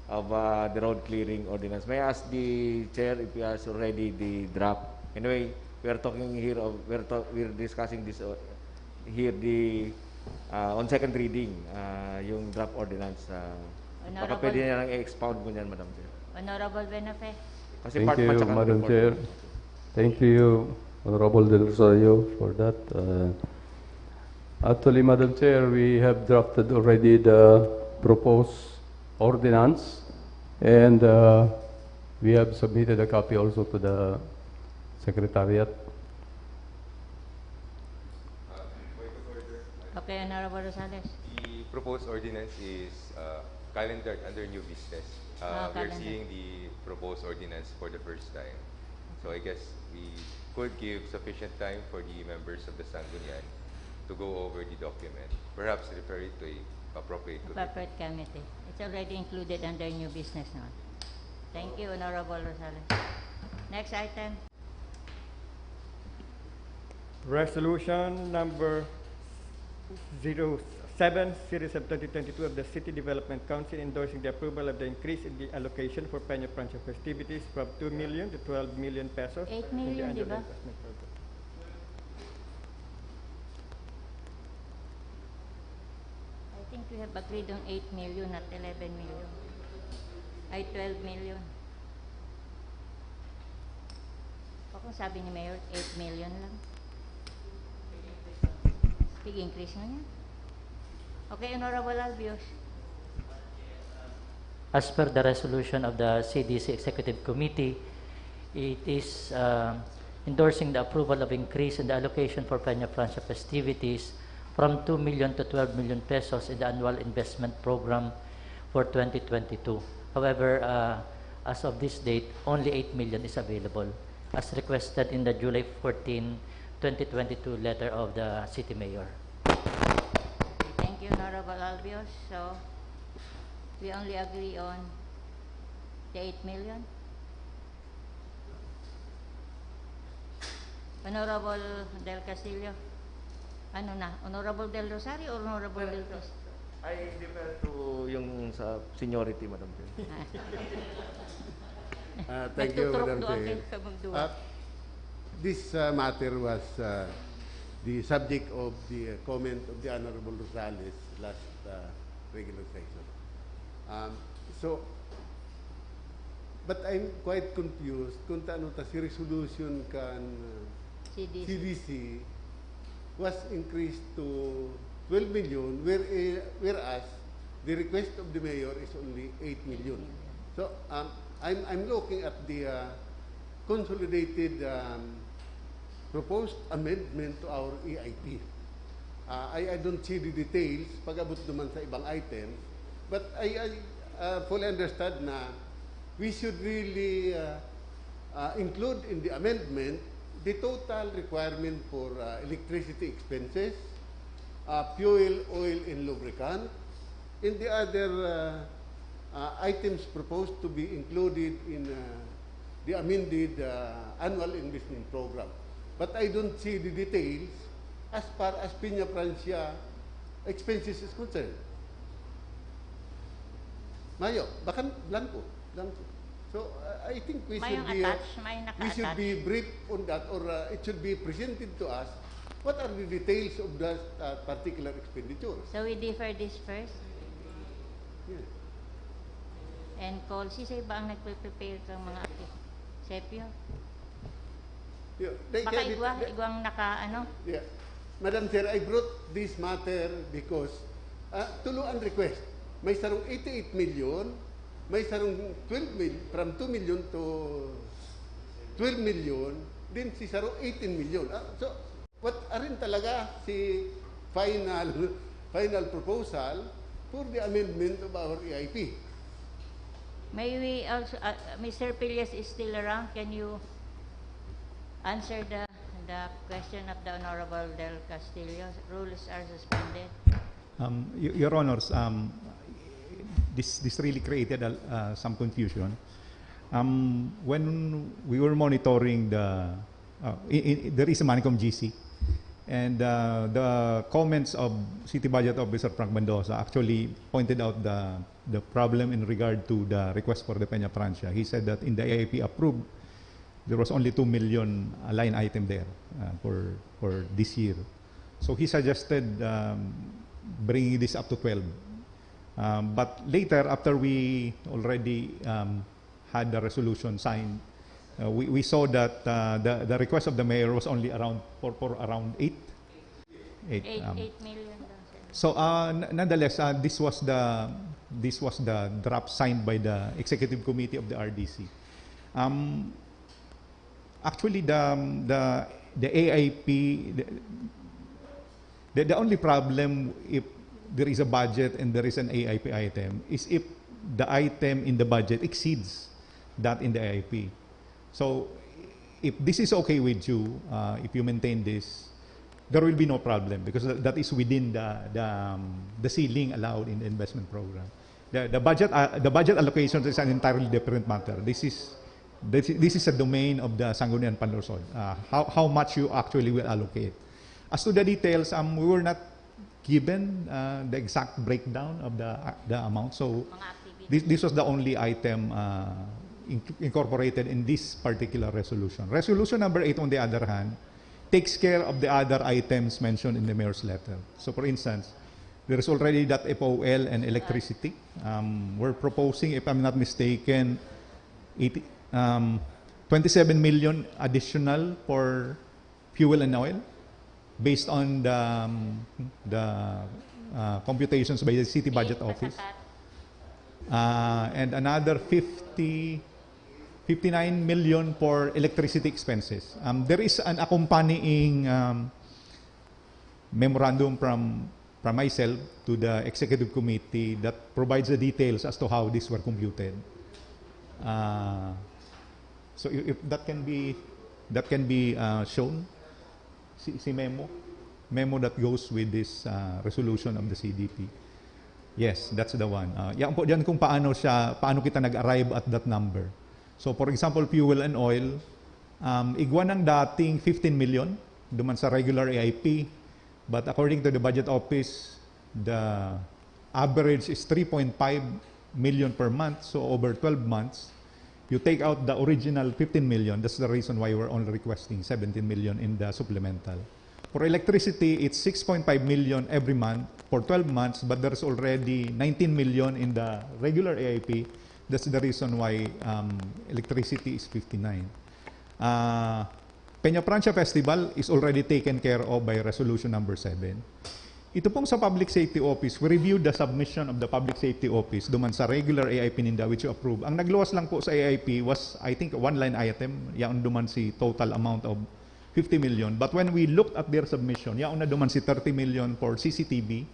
of the road clearing ordinance. May I ask the Chair if he has already the draft? Anyway, we are talking here of we're discussing this here on second reading yung draft ordinance. Baka pwede niya lang i-expound mo niyan, Madam Chair. Honorable Benafe. Kasi Thank part pa you, tsaka ng Madam report. Chair. Thank you, Honorable Del Rosario, for that. Actually, Madam Chair, we have drafted already the proposed ordinance, and we have submitted a copy also to the Secretariat. Okay, Honorable Rosales. The proposed ordinance is calendared under new business. We're calendar. seeing the proposed ordinance for the first time. So I guess we could give sufficient time for the members of the Sangguniang to go over the document. Perhaps refer it to a appropriate committee. Appropriate committee. It's already included under new business now. Thank you, Honorable Rosales. Next item. Resolution number 07, series of 2022 of the City Development Council endorsing the approval of the increase in the allocation for Peña Francia festivities from 2 million to 12 million pesos. 8 in the million, annual di ba? investment program. I think we have agreed on 8 million, not 11 million. Ay, 12 million. O kung sabi ni Mayor, 8 million lang. Big increase na yan. Okay, Honorable Albios. As per the resolution of the CDC Executive Committee, it is endorsing the approval of increase in the allocation for Peña Francia festivities from 2 million to 12 million pesos in the annual investment program for 2022. However, as of this date, only 8 million is available, as requested in the July 14, 2022 letter of the City Mayor. Thank you, Honorable Albios. So, we only agree on the 8 million. Honorable Del Castillo. Ano na? Honorable Del Rosario or Honorable Del Castillo? I defer to yung sa seniority, Madam Chair. Thank you, Nagtuturok Madam doon Chair. kayo sa magduwa. This matter was the subject of the comment of the Honorable Rosales last regular session. But I'm quite confused kung taano ta si resolution kan CDC. CDC was increased to 12 million, whereas the request of the mayor is only 8 million. So I'm looking at the consolidated proposed amendment to our EIP. I don't see the details pag-abot naman sa ibang items, but I fully understand na we should really include in the amendment the total requirement for electricity expenses, fuel, oil, and lubricant, and the other items proposed to be included in the amended annual investment program. But I don't see the details as far as Peña Francia expenses is concerned. Mayo, baka blanco. So I think we should be briefed on that, or it should be presented to us what are the details of that particular expenditure. So we defer this first. Yeah. And call si sa iba ang nagpe-prepare kang mga CEPPIO. Yeah. Baka igwang naka ano? Yeah. Madam Chair, I brought this matter because tuluan request. May sarong 88 million, may sarong 12 million, from 2 million to 12 million, then si sarong 18 million. So, what arin talaga si final proposal for the amendment of our EIP? May we also, Mr. Pillas is still around. Can you answer the question of the Honorable Del Castillo? Rules are suspended. Your Honors, this really created some confusion. When we were monitoring there is a Manicom GC, and the comments of City Budget Officer Frank Mendoza actually pointed out the problem in regard to the request for the Peña Francia. He said that in the AIP approved, there was only 2 million line item there for this year. So he suggested bringing this up to 12. But later, after we already had the resolution signed, we saw that the request of the mayor was only around for around 8 million. So nonetheless, this was the draft signed by the executive committee of the RDC. Actually, the AIP, the only problem if there is a budget and there is an AIP item is if the item in the budget exceeds that in the AIP. So if this is okay with you, if you maintain this, there will be no problem because that is within the ceiling allowed in the investment program. The budget allocation is an entirely different matter. This is a domain of the Sangguniang Panlungsod. How much you actually will allocate. As to the details, we were not given the exact breakdown of the amount. So this was the only item incorporated in this particular resolution. Resolution number 8, on the other hand, takes care of the other items mentioned in the mayor's letter. So for instance, there is already that FOL and electricity. We're proposing, if I'm not mistaken, 27 million additional for fuel and oil based on the computations by the City Budget Office. And another 59 million for electricity expenses. There is an accompanying memorandum from myself to the executive committee that provides the details as to how these were computed. So if that can be shown, si memo that goes with this resolution of the CDP. Yes, that's the one. Yan po diyan kung paano kita nag-arrive at that number. So for example, fuel and oil, igwa ng dating 15 million duman sa regular AIP, but according to the budget office, the average is 3.5 million per month, so over 12 months. You take out the original 15 million, that's the reason why we're only requesting 17 million in the supplemental. For electricity, it's 6.5 million every month for 12 months, but there's already 19 million in the regular AIP. That's the reason why electricity is 59. Peña Francia Festival is already taken care of by Resolution number 7. Ito pong sa Public Safety Office, we reviewed the submission of the Public Safety Office duman sa regular AIP ninda which you approve. Ang nagluwas lang po sa AIP was, I think, one line item, yaon duman si total amount of 50 million. But when we looked at their submission, yaon na duman si 30 million for CCTV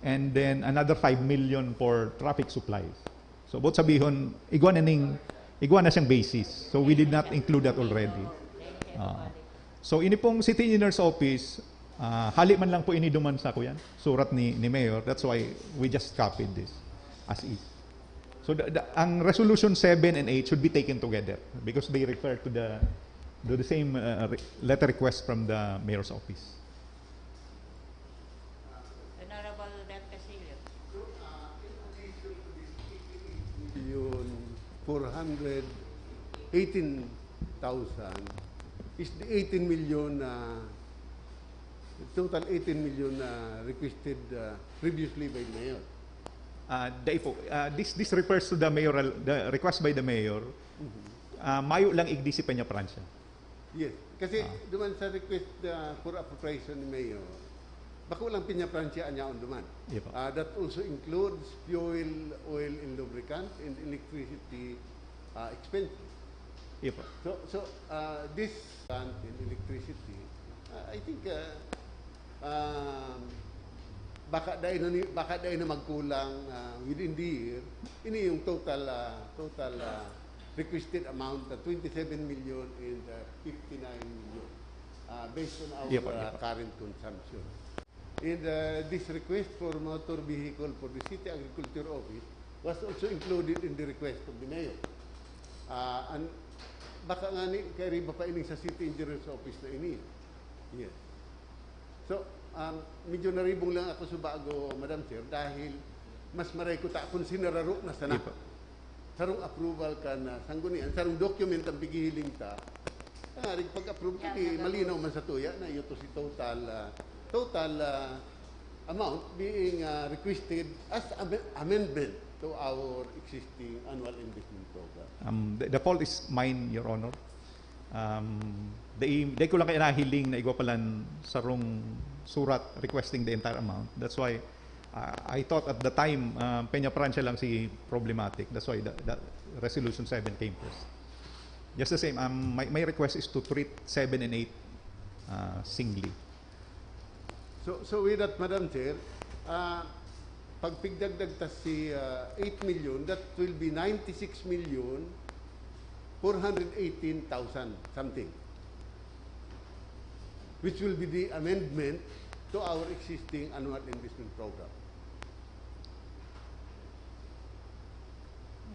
and then another 5 million for traffic supplies. So both sabihon, igwa na siyang basis. So we did not include that already. So ini pong City Engineer's Office, hali man lang po ini duman sa kuyan, surat ni Mayor. That's why we just copied this as is. So ang Resolution 7 and 8 should be taken together because they refer to the same letter request from the Mayor's Office. Honorable Del Castillo. Yung 418,000 is the 18 million total 18 million requested previously by the mayor. This refers to the request by the mayor. Mayo lang igdi si Peña Francia. Yes, kasi duman sa request for appropriation ni mayor, bako lang Peña Francia anya on duman. That also includes fuel, oil, and lubricant, and electricity expenses. So this in electricity, I think baka dahil na magkulang within the year. Ini yung total requested amount, 27 million and 59 million based on our current consumption. And this request for motor vehicle for the City Agriculture Office was also included in the request of the mayor. And baka nga ni kay riba pa ining sa City Engineer's Office na ini. Yes. So, medyo naribong lang ako sa bago, Madam Chair, dahil mas maray ko ta kung sinararo na sana. Sarong approval ka na sanggunian, sarong document ang bigihiling ta. Rig pag-approve ka, malinaw man sa tuya na ito si total amount being requested as amendment to our existing annual investment program. The fault is mine, Your Honor. Day ko lang kaya nahiling na igwa palan sarong surat requesting the entire amount. That's why I thought at the time Peña Francia lang si problematic. That's why that Resolution 7 came first. Just the same, my request is to treat 7 and 8 singly. So with that, Madam Chair, pag pigdagdag ta si 8 million, that will be 96 million 418,000 something. which will be the amendment to our existing annual investment program.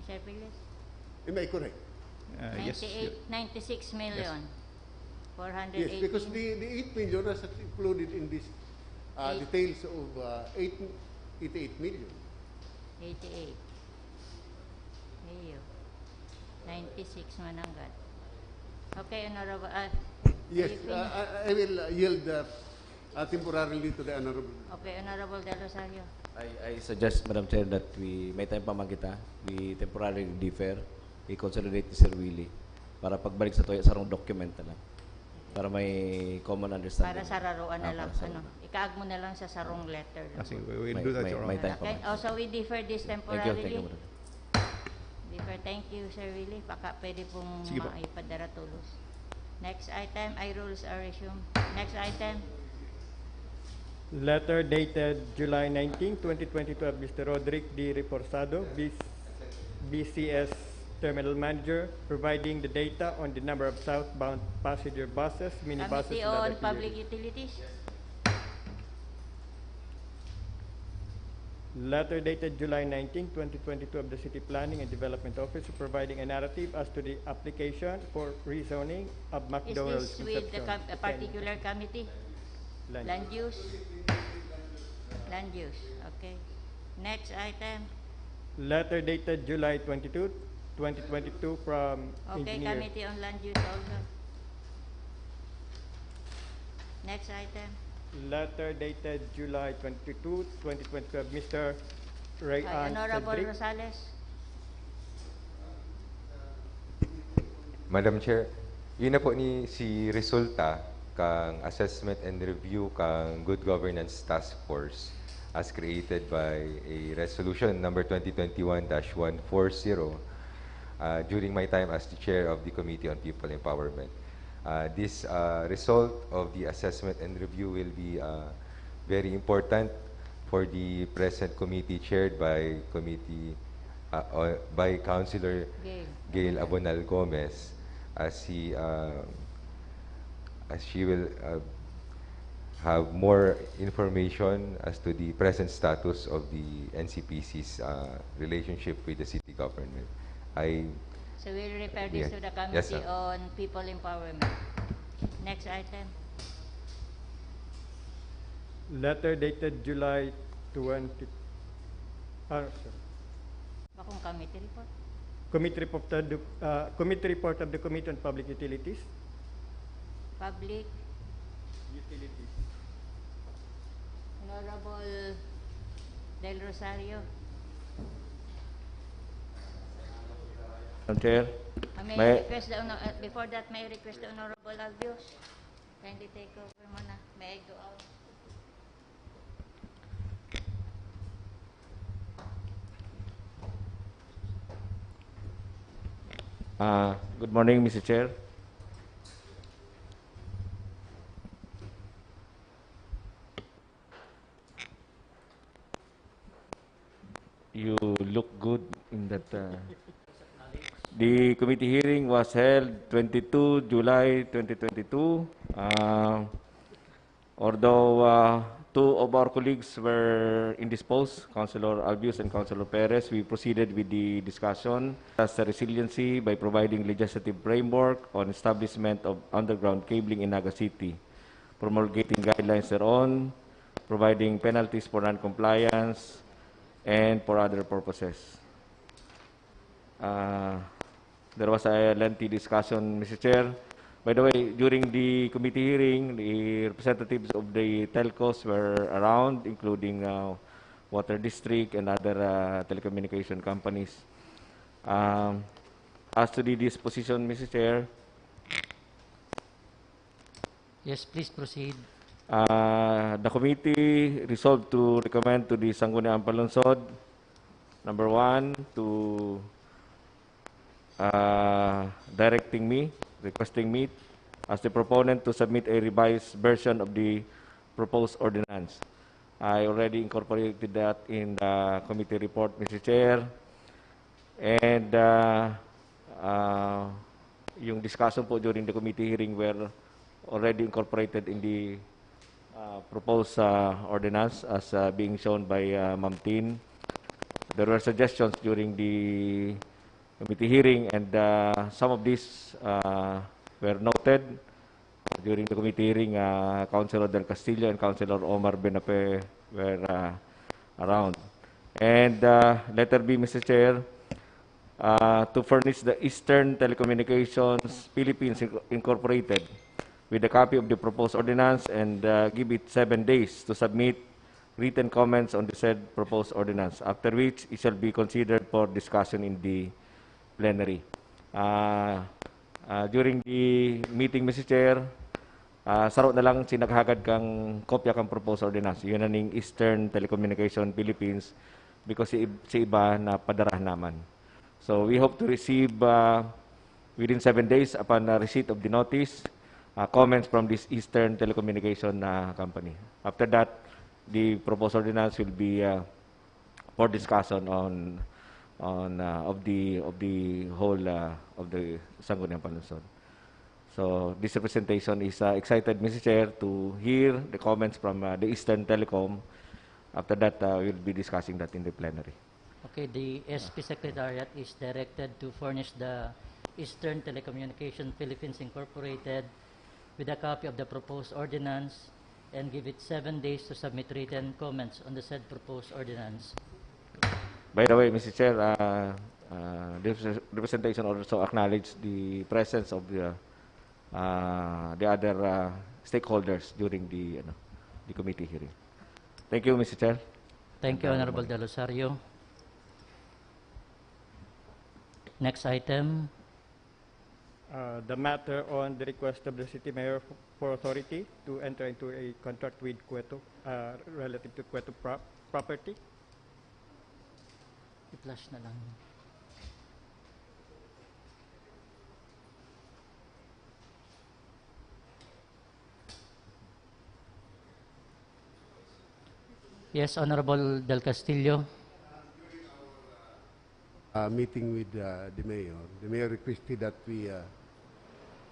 Mr. Pilles? Am I correct? Yes. 96 million. 418. Yes, because the 8 million is included in this details of 88 million. 88. Ayo. 96 mananggat. Okay, Honorable. Yes, I will yield temporarily to the Honorable. Okay, Honorable Del Rosario. I suggest, Madam Chair, that may time pa man kita, we temporarily defer, we consolidate ni Sir Willie, para pagbalik sa toya, sarong document na lang. Para may common understanding. Para sa raruan na lang. Para sa Ano, ikaag mo na lang sa sarong letter. Kasi we will do that, Your may Honor. time pa Okay, man. also we defer this Thank temporarily. you, Madam. Defer. Thank you, Sir Willie. Baka pwede pong Sige po. maipadara tulos. Next item, rules are resumed. Next item, Letter dated July 19, 2022 of Mr. Roderick D. Reforzado, BCS Terminal Manager, providing the data on the number of southbound passenger buses, minibuses, Committee and on other Public vehicles. Utilities. Letter dated July 19, 2022 of the City Planning and Development Office, providing a narrative as to the application for rezoning of Is McDonald's this with the Concepcion a particular committee? Land. Land use? Land use, okay. Next item, Letter dated July 22, 2022 from okay, Engineer. Committee on Land Use also. Next item, Letter dated July 22, 2022 of Mr. Ray Honorable Cedric. Rosales. Madam Chair, yun na po ni si resulta kang assessment and review kang Good Governance Task Force as created by a resolution number 2021-140 during my time as the chair of the Committee on People Empowerment. This result of the assessment and review will be very important for the present committee chaired by Councilor Gail Abonal Gomez as she will have more information as to the present status of the NCPC's relationship with the city government. So we'll refer this Yeah. to the Yes, Committee sir. on People Empowerment. Next item, Letter dated July 20. Sorry. bakong committee report? Committee report of the Committee on Public Utilities. Public, Utilities. Honorable Del Rosario. Madam Chair, May I May- request the before that, may I request the Honorable Albios? Kindly take over muna. May I go out? good morning, Mr. Chair. You look good in that. The committee hearing was held 22 July 2022. Although two of our colleagues were indisposed, Councilor Albius and Councilor Perez, we proceeded with the discussion as a resiliency by providing legislative framework on establishment of underground cabling in Naga City, promulgating guidelines thereon, providing penalties for non-compliance, and for other purposes. There was a lengthy discussion, Mr. Chair. By the way, during the committee hearing, the representatives of the telcos were around, including Water District and other telecommunication companies. As to the disposition, Mr. Chair, Yes, please proceed. the committee resolved to recommend to the Sangguniang Panlungsod, number 1, to requesting me as the proponent to submit a revised version of the proposed ordinance. I already incorporated that in the committee report, Mr. Chair. And yung discussion po during the committee hearing were already incorporated in the proposed ordinance as being shown by Ma'am Tin. There were suggestions during the committee hearing, and some of these were noted during the committee hearing. Councilor Del Castillo and Councilor Omar Benape were around. And letter B, Mr. Chair, to furnish the Eastern Telecommunications Philippines Incorporated with a copy of the proposed ordinance and give it 7 days to submit written comments on the said proposed ordinance, after which it shall be considered for discussion in the plenary. During the meeting, Mr. Chair, saro na lang sinaghagad kang kopya kang proposed ordinance. Yun na ning Eastern Telecommunication Philippines because si iba na padara naman. So we hope to receive within 7 days upon receipt of the notice, comments from this Eastern Telecommunication company. After that, the proposed ordinance will be for discussion on of the whole of the Sangguniang Panlungsod. So this representation is excited, Mr. Chair, to hear the comments from the Eastern Telecom. After that, we'll be discussing that in the plenary. Okay, the SP Secretariat is directed to furnish the Eastern Telecommunication Philippines Incorporated with a copy of the proposed ordinance and give it 7 days to submit written comments on the said proposed ordinance. By the way, Mr. Chair, the representation also acknowledged the presence of the other stakeholders during the committee hearing. Thank you, Mr. Chair. Thank you, Honorable Del Rosario. Next item. The matter on the request of the city mayor for authority to enter into a contract with Cueto relative to Cueto property. I-flash na lang. Yes, Honorable Del Castillo. Meeting with the mayor requested that we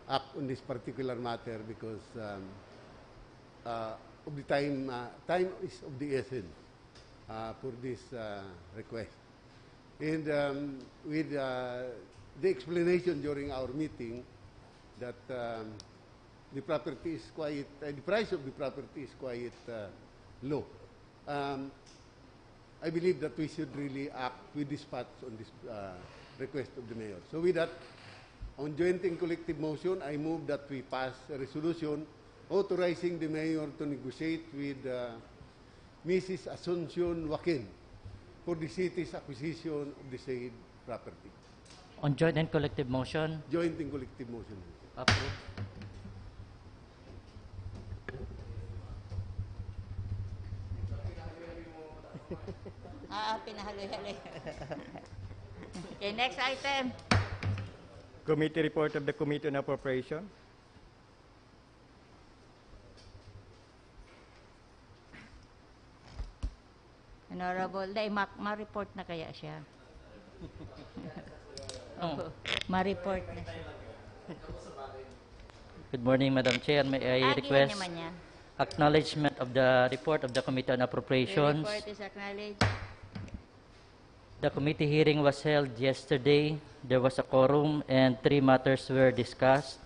act on this particular matter because of the time is of the essence for this request. And with the explanation during our meeting that the property is quite, the price of the property is quite low. I believe that we should really act with dispatch on this request of the mayor. So with that, on joint and collective motion, I move that we pass a resolution authorizing the mayor to negotiate with Mrs. Asuncion Joaquin for the city's acquisition of the said property. On joint and collective motion. Joint and collective motion. Approved. Pinahaloy-haloy. Okay, next item. Committee report of the Committee on Appropriation. Honorable, ma-report na kaya siya. Oh. Ma-report na siya. Good morning, Madam Chair. May I request naman niya. acknowledgement of the report of the Committee on The Appropriations. report is acknowledged. The committee hearing was held yesterday. There was a quorum and 3 matters were discussed.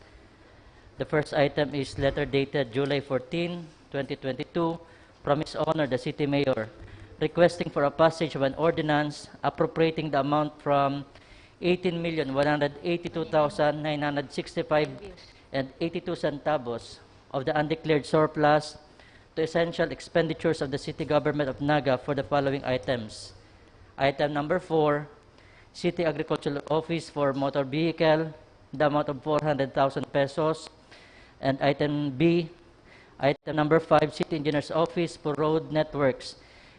The first item is letter dated July 14, 2022 from His Honor the City Mayor requesting for a passage of an ordinance appropriating the amount from 18,182,965 and 82 centavos of the undeclared surplus to essential expenditures of the City Government of Naga for the following items. Item number 4, City Agricultural Office for Motor Vehicle, the amount of 400,000 pesos. And item B, item number 5, City Engineer's Office for Road Networks,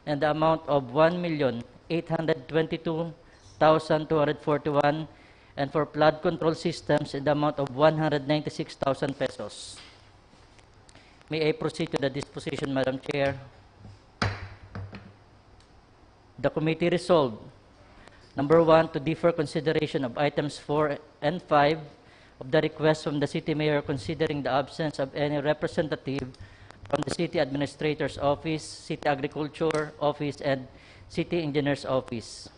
and the amount of 1,822,241, and for flood control systems in the amount of 196,000 pesos. May I proceed to the disposition, Madam Chair? The committee resolved, number 1, to defer consideration of items 4 and 5 of the request from the city mayor considering the absence of any representative from the city administrator's office, city agriculture office, and city engineer's office.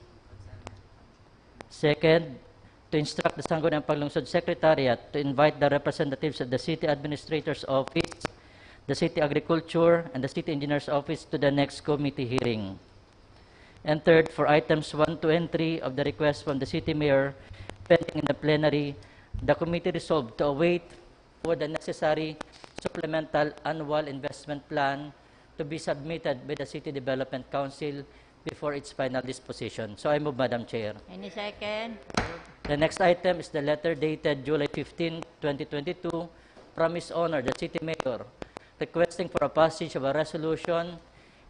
Second, to instruct the Sangguniang Panlungsod Secretariat to invite the representatives of the city administrator's office, the city agriculture, and the city engineer's office to the next committee hearing. And third, for items 1, 2, and 3 of the request from the city mayor pending in the plenary, the committee resolved to await for the necessary supplemental annual investment plan to be submitted by the City Development Council before its final disposition. So I move, Madam Chair. Any second? The next item is the letter dated July 15, 2022, from His Honor, the City Mayor, requesting for a passage of a resolution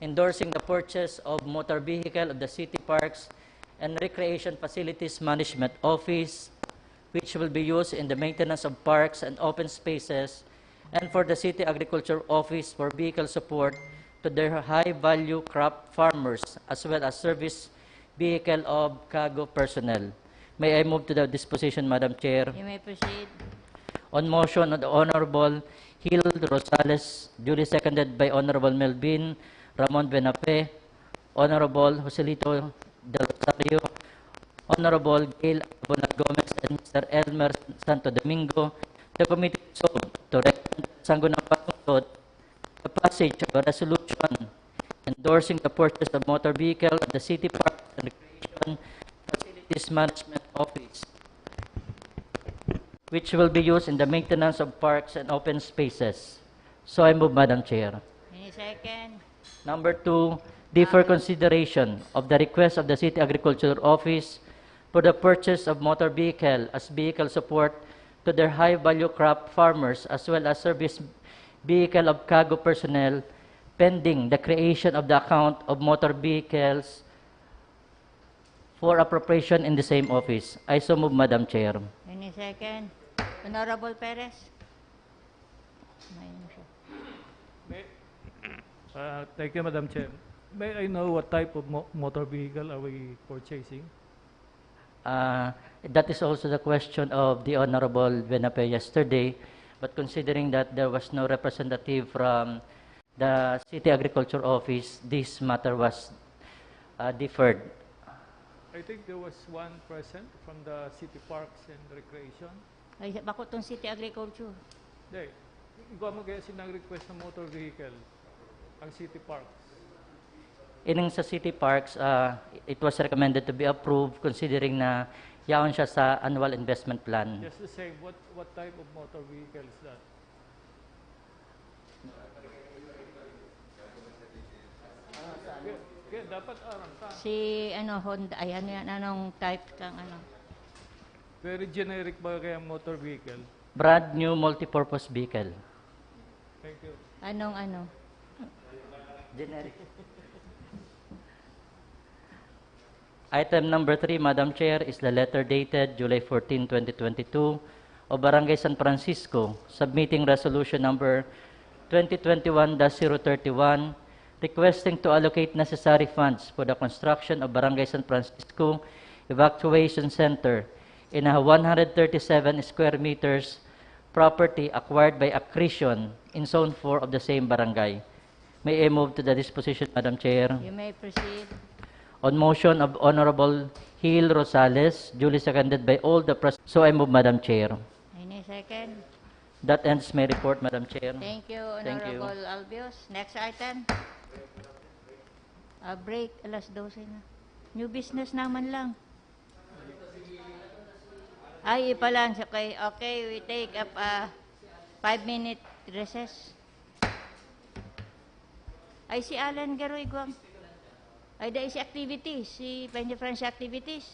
endorsing the purchase of motor vehicle of the City Parks and Recreation Facilities Management Office, which will be used in the maintenance of parks and open spaces, and for the City Agriculture Office for vehicle support to their high-value crop farmers, as well as service vehicle of cargo personnel. May I move to the disposition, Madam Chair? You may proceed. On motion of the Honorable Gil Rosales, duly seconded by Honorable Melvin Ramon Benape, Honorable Joselito Del Rosario, Honorable Gail Abonal Gomez, and Mr. Elmer Santo Domingo, the committee resolved to recommend Sangguniang Panlungsod the passage of a resolution endorsing the purchase of motor vehicle of the City Park and Recreation Facilities Management Office, which will be used in the maintenance of parks and open spaces. So I move, Madam Chair. Any second? Number 2, defer consideration of the request of the City Agriculture Office for the purchase of motor vehicle as vehicle support to their high-value crop farmers, as well as service vehicle of cargo personnel, pending the creation of the account of motor vehicles for appropriation in the same office. I so move, Madam Chair. Any second? Honorable Perez? Thank you, Madam Chair. May I know what type of motor vehicle are we purchasing? That is also the question of the Honorable Benape yesterday, but considering that there was no representative from the City Agriculture Office, this matter was deferred. I think there was one present from the City Parks and Recreation. Ay, bako tong City Agriculture. Hindi. Ikaw mo kaya sinag-request ng motor vehicle ang City Parks. Ining sa City Parks, it was recommended to be approved considering na yaon siya sa annual investment plan. Just the same, what type of motor vehicle is that? Kaya dapat aram ka. Si Honda, ay yan, anong type kang Very generic ba kaya ang motor vehicle? Brand new multipurpose vehicle. Thank you. Anong Generic. Item number 3, Madam Chair, is the letter dated July 14, 2022 of Barangay San Francisco, submitting resolution number 2021-031, requesting to allocate necessary funds for the construction of Barangay San Francisco Evacuation Center in a 137 square meters property acquired by accretion in Zone 4 of the same barangay. May I move to the disposition, Madam Chair? You may proceed. On motion of Honorable Gil Rosales, duly seconded by all the present. So I move, Madam Chair. Any second? That ends my report, Madam Chair. Thank you, Thank you. Honorable Albios. Next item. A break, alas 12 na. New business naman lang. Ay, ipa lang. Okay, okay, we take up a 5-minute recess. Ay, si Alan Garoy Guam. Ay, dahil si activities, si Penny France activities.